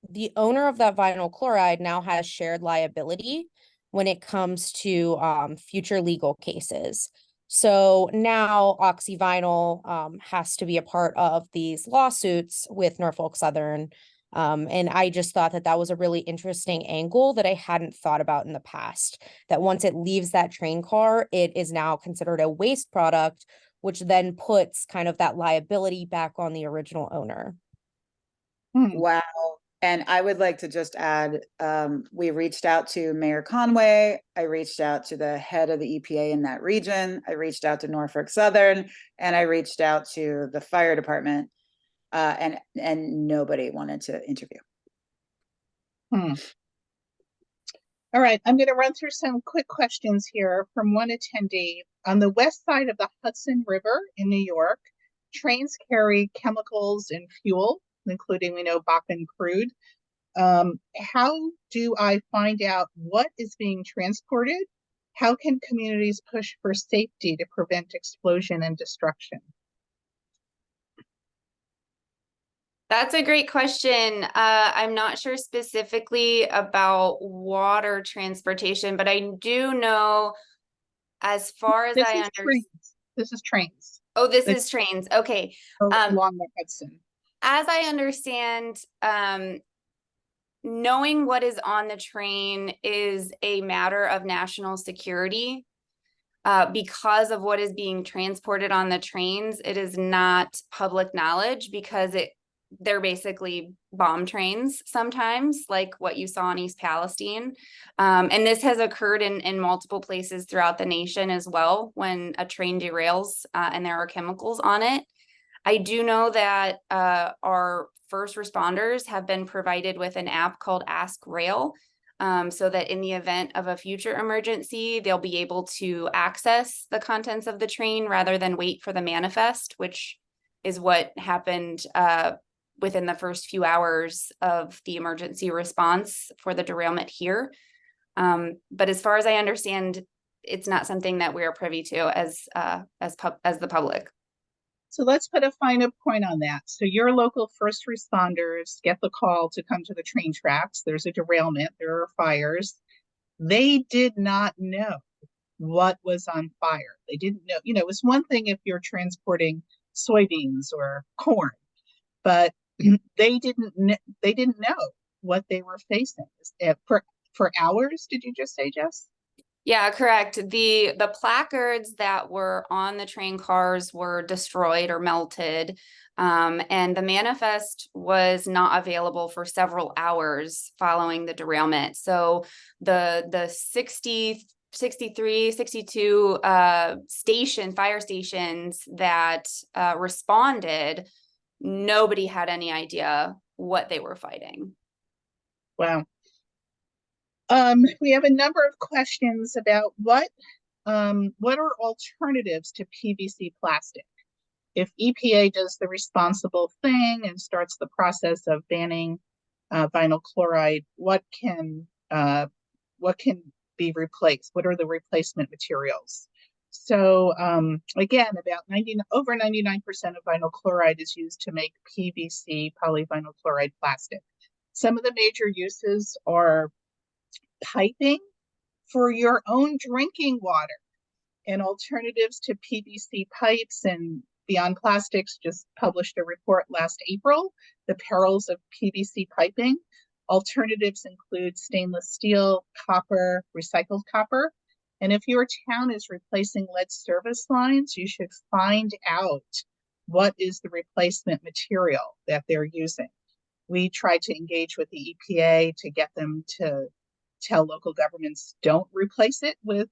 the owner of that vinyl chloride now has shared liability when it comes to future legal cases. So now oxyvinyl has to be a part of these lawsuits with Norfolk Southern. And I just thought that was a really interesting angle that I hadn't thought about in the past, that once it leaves that train car, it is now considered a waste product, which then puts kind of that liability back on the original owner. Wow. And I would like to just add, we reached out to Mayor Conway. I reached out to the head of the EPA in that region. I reached out to Norfolk Southern, and I reached out to the fire department, and nobody wanted to interview. All right, I'm going to run through some quick questions here from one attendee. On the west side of the Hudson River in New York, trains carry chemicals and fuel, including, we know, Bakken crude. How do I find out what is being transported? How can communities push for safety to prevent explosion and destruction? That's a great question. I'm not sure specifically about water transportation, but I do know, as far as I understand, this is trains. Oh, this is trains. Okay. Along the Hudson. As I understand, knowing what is on the train is a matter of national security. Because of what is being transported on the trains, it is not public knowledge because they're basically bomb trains sometimes, like what you saw in East Palestine. And this has occurred in multiple places throughout the nation as well, when a train derails and there are chemicals on it. I do know that our first responders have been provided with an app called Ask Rail, so that in the event of a future emergency, they'll be able to access the contents of the train rather than wait for the manifest, which is what happened within the first few hours of the emergency response for the derailment here. But as far as I understand, it's not something that we are privy to as the public. So let's put a finer point on that. So your local first responders get the call to come to the train tracks. There's a derailment, there are fires. They did not know what was on fire. They didn't know, it was one thing if you're transporting soybeans or corn, but they didn't know what they were facing. For hours, did you just say, Jess? Yeah, correct. The placards that were on the train cars were destroyed or melted, and the manifest was not available for several hours following the derailment. So the 60, 63, 62 fire stations that responded, nobody had any idea what they were fighting. Wow. We have a number of questions about what are alternatives to PVC plastic? If EPA does the responsible thing and starts the process of banning vinyl chloride, what can be replaced? What are the replacement materials? So again, about over 99% of vinyl chloride is used to make PVC, polyvinyl chloride plastic. Some of the major uses are piping for your own drinking water, and alternatives to PVC pipes. And Beyond Plastics just published a report last April, The Perils of PVC Piping. Alternatives include stainless steel, copper, recycled copper. And if your town is replacing lead service lines, you should find out what is the replacement material that they're using. We tried to engage with the EPA to get them to tell local governments don't replace it with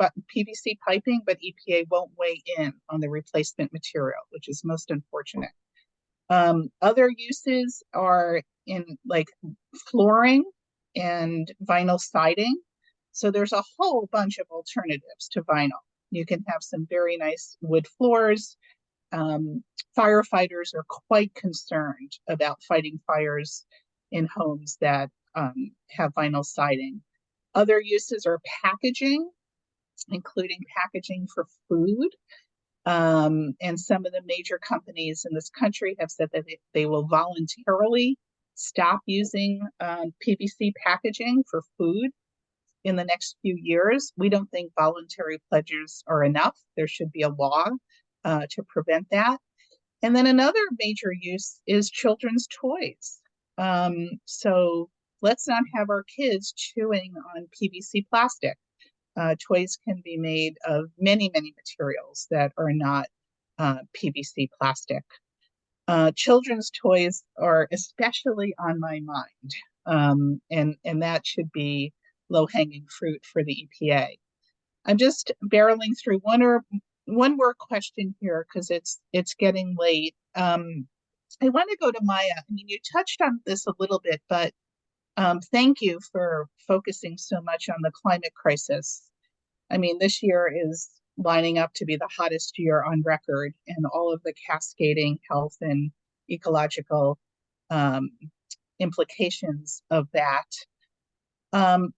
PVC piping, but EPA won't weigh in on the replacement material, which is most unfortunate. Other uses are in like flooring and vinyl siding. So there's a whole bunch of alternatives to vinyl. You can have some very nice wood floors. Firefighters are quite concerned about fighting fires in homes that have vinyl siding. Other uses are packaging, including packaging for food. And some of the major companies in this country have said that they will voluntarily stop using PVC packaging for food in the next few years. We don't think voluntary pledges are enough. There should be a law to prevent that. And then another major use is children's toys. So let's not have our kids chewing on PVC plastic. Toys can be made of many, many materials that are not PVC plastic. Children's toys are especially on my mind, and that should be low-hanging fruit for the EPA. I'm just barreling through one more question here because it's getting late. I want to go to Maya. I mean, you touched on this a little bit, but thank you for focusing so much on the climate crisis. I mean, this year is lining up to be the hottest year on record, and all of the cascading health and ecological implications of that.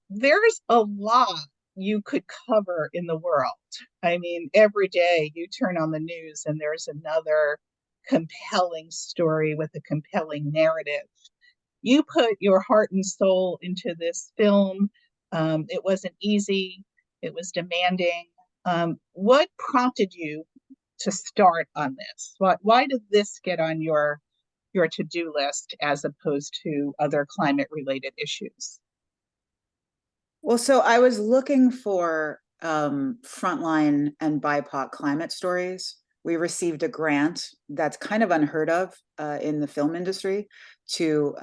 There's a lot you could cover in the world. I mean, every day you turn on the news and there's another compelling story with a compelling narrative. You put your heart and soul into this film. It wasn't easy. It was demanding. What prompted you to start on this? Why did this get on your to-do list as opposed to other climate-related issues? Well, so I was looking for frontline and BIPOC climate stories. We received a grant that's kind of unheard of in the film industry to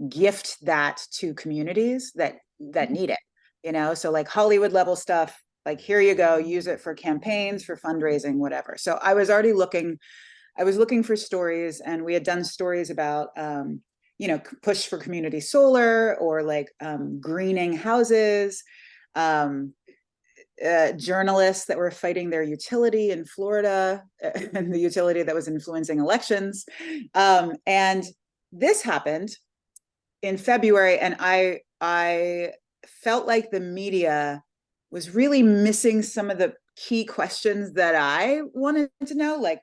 gift that to communities that need it, you know, so like Hollywood level stuff, like here you go, use it for campaigns, for fundraising, whatever. So I was already looking for stories, and we had done stories about you know, push for community solar, or like greening houses, journalists that were fighting their utility in Florida, and the utility that was influencing elections. And this happened in February, and I felt like the media was really missing some of the key questions that I wanted to know, like,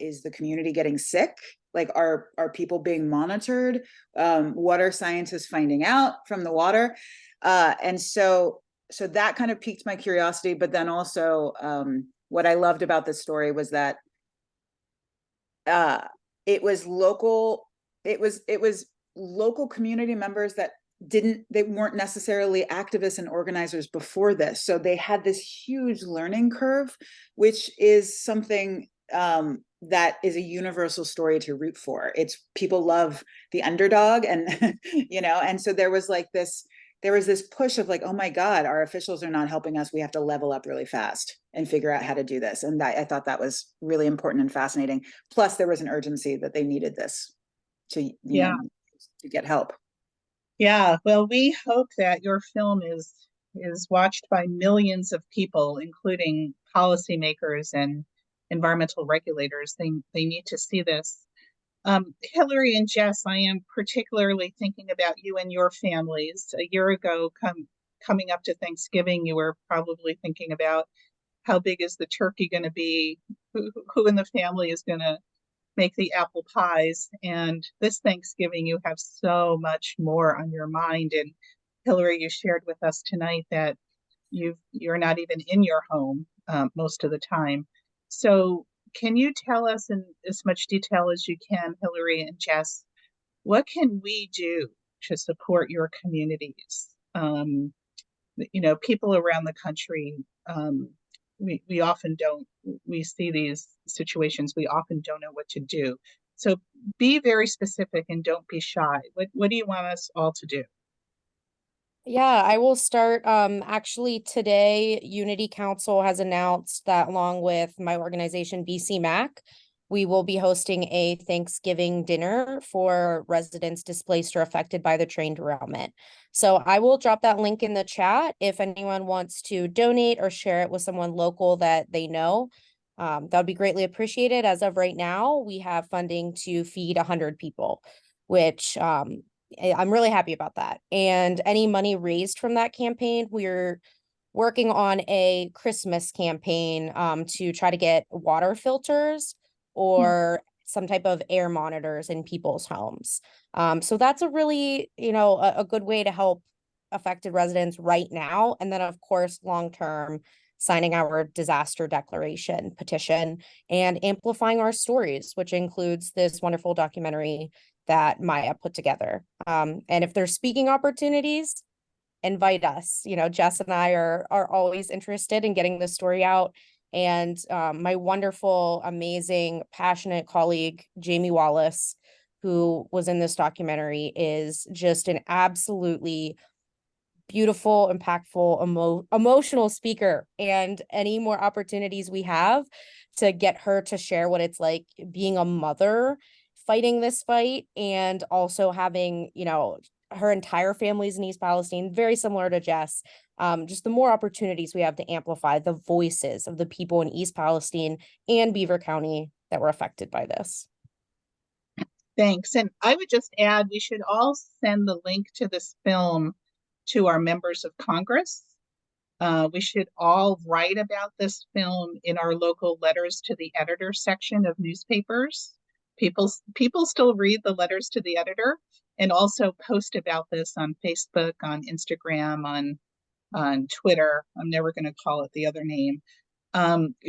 is the community getting sick? Like, are people being monitored? What are scientists finding out from the water? And so that kind of piqued my curiosity. But then also, what I loved about this story was that it was local. It was local community members that they weren't necessarily activists and organizers before this. So they had this huge learning curve, which is something that is a universal story to root for. It's people love the underdog, and you know, and so there was this push of like, oh my God, our officials are not helping us. We have to level up really fast and figure out how to do this. And I thought that was really important and fascinating. Plus, there was an urgency that they needed this to, you know, to get help. Yeah, well, we hope that your film is watched by millions of people, including policymakers and environmental regulators. They need to see this. Hilary and Jess, I am particularly thinking about you and your families. A year ago, coming up to Thanksgiving, you were probably thinking about how big is the turkey going to be, who in the family is going to make the apple pies. And this Thanksgiving, you have so much more on your mind. And Hilary, you shared with us tonight that you're not even in your home most of the time. So can you tell us in as much detail as you can, Hilary and Jess, what can we do to support your communities? You know, people around the country, we often we see these situations, we often don't know what to do. So be very specific and don't be shy. What do you want us all to do? Yeah, I will start. Actually today, Unity Council has announced that along with my organization, BCMAC, we will be hosting a Thanksgiving dinner for residents displaced or affected by the train derailment. So I will drop that link in the chat if anyone wants to donate or share it with someone local that they know. That would be greatly appreciated. As of right now, we have funding to feed 100 people, which I'm really happy about that. And any money raised from that campaign, we're working on a Christmas campaign to try to get water filters or some type of air monitors in people's homes. So that's a really, you know, a good way to help affected residents right now. And then of course, long-term, signing our disaster declaration petition and amplifying our stories, which includes this wonderful documentary that Maya put together. And if there's speaking opportunities, invite us. You know, Jess and I are always interested in getting the story out And my wonderful, amazing, passionate colleague, Jamie Wallace, who was in this documentary, is just an absolutely beautiful, impactful, emotional speaker. And any more opportunities we have to get her to share what it's like being a mother fighting this fight, and also having, you know, her entire family's in East Palestine, very similar to Jess. Just the more opportunities we have to amplify the voices of the people in East Palestine and Beaver County that were affected by this. Thanks. And I would just add, we should all send the link to this film to our members of Congress. We should all write about this film in our local letters to the editor section of newspapers. People still read the letters to the editor, and also post about this on Facebook, on Instagram, on Twitter. I'm never going to call it the other name.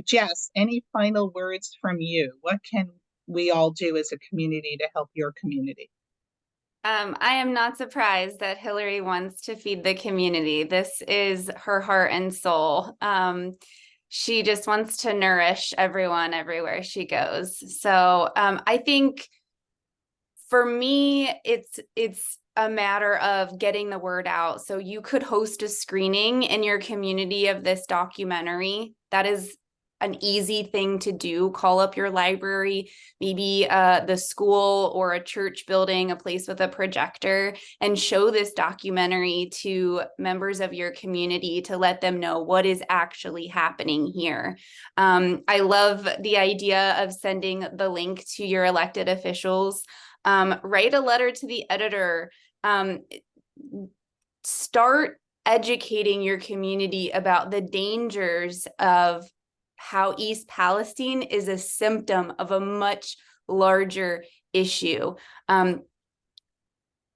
Jess, any final words from you? What can we all do as a community to help your community? I am not surprised that Hilary wants to feed the community. This is her heart and soul. She just wants to nourish everyone everywhere she goes. So I think for me, it's a matter of getting the word out. So you could host a screening in your community of this documentary. That is an easy thing to do. Call up your library, maybe the school or a church building, a place with a projector, and show this documentary to members of your community to let them know what is actually happening here. I love the idea of sending the link to your elected officials. Write a letter to the editor. Start educating your community about the dangers of how East Palestine is a symptom of a much larger issue.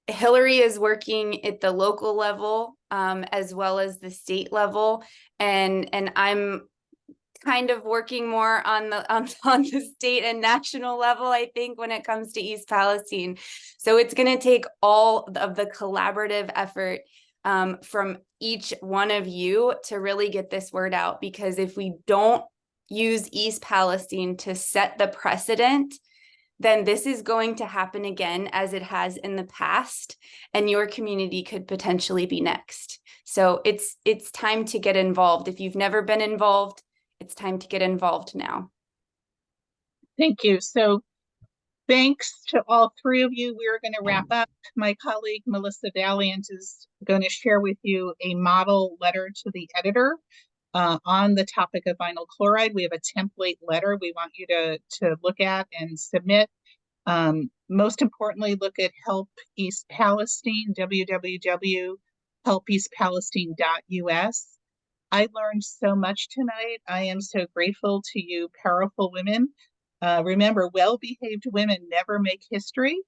Hilary is working at the local level as well as the state level, and I'm kind of working more on the state and national level, I think, when it comes to East Palestine. So it's going to take all of the collaborative effort from each one of you to really get this word out, because if we don't use East Palestine to set the precedent, then this is going to happen again as it has in the past, and your community could potentially be next. So it's time to get involved. If you've never been involved, it's time to get involved now. Thank you. So thanks to all three of you. We're going to wrap up. My colleague, Melissa Valiant, is going to share with you a model letter to the editor on the topic of vinyl chloride. We have a template letter we want you to look at and submit. Most importantly, look at Help East Palestine, www.helpeastpalestine.us. I learned so much tonight. I am so grateful to you, powerful women. Remember, well-behaved women never make history.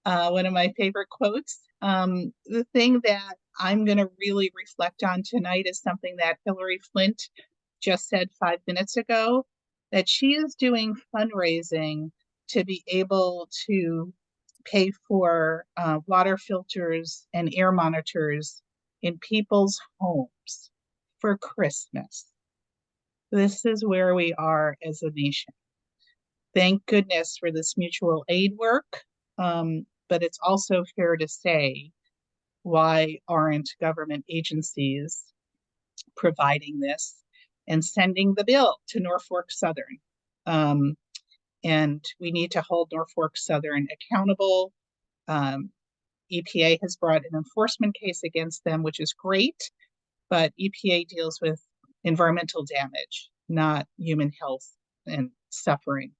One of my favorite quotes. The thing that I'm going to really reflect on tonight is something that Hilary Flint just said 5 minutes ago, that she is doing fundraising to be able to pay for water filters and air monitors in people's homes for Christmas. This is where we are as a nation. Thank goodness for this mutual aid work, but it's also fair to say, why aren't government agencies providing this and sending the bill to Norfolk Southern? And we need to hold Norfolk Southern accountable. EPA has brought an enforcement case against them, which is great, but EPA deals with environmental damage, not human health and suffering.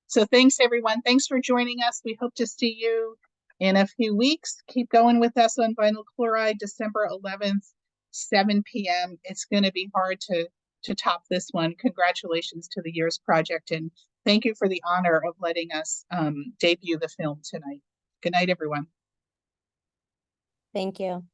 So thanks, everyone. Thanks for joining us. We hope to see you in a few weeks. Keep going with us on vinyl chloride, December 11th, 7 p.m. It's going to be hard to top this one. Congratulations to the Years Project, and thank you for the honor of letting us debut the film tonight. Good night, everyone. Thank you.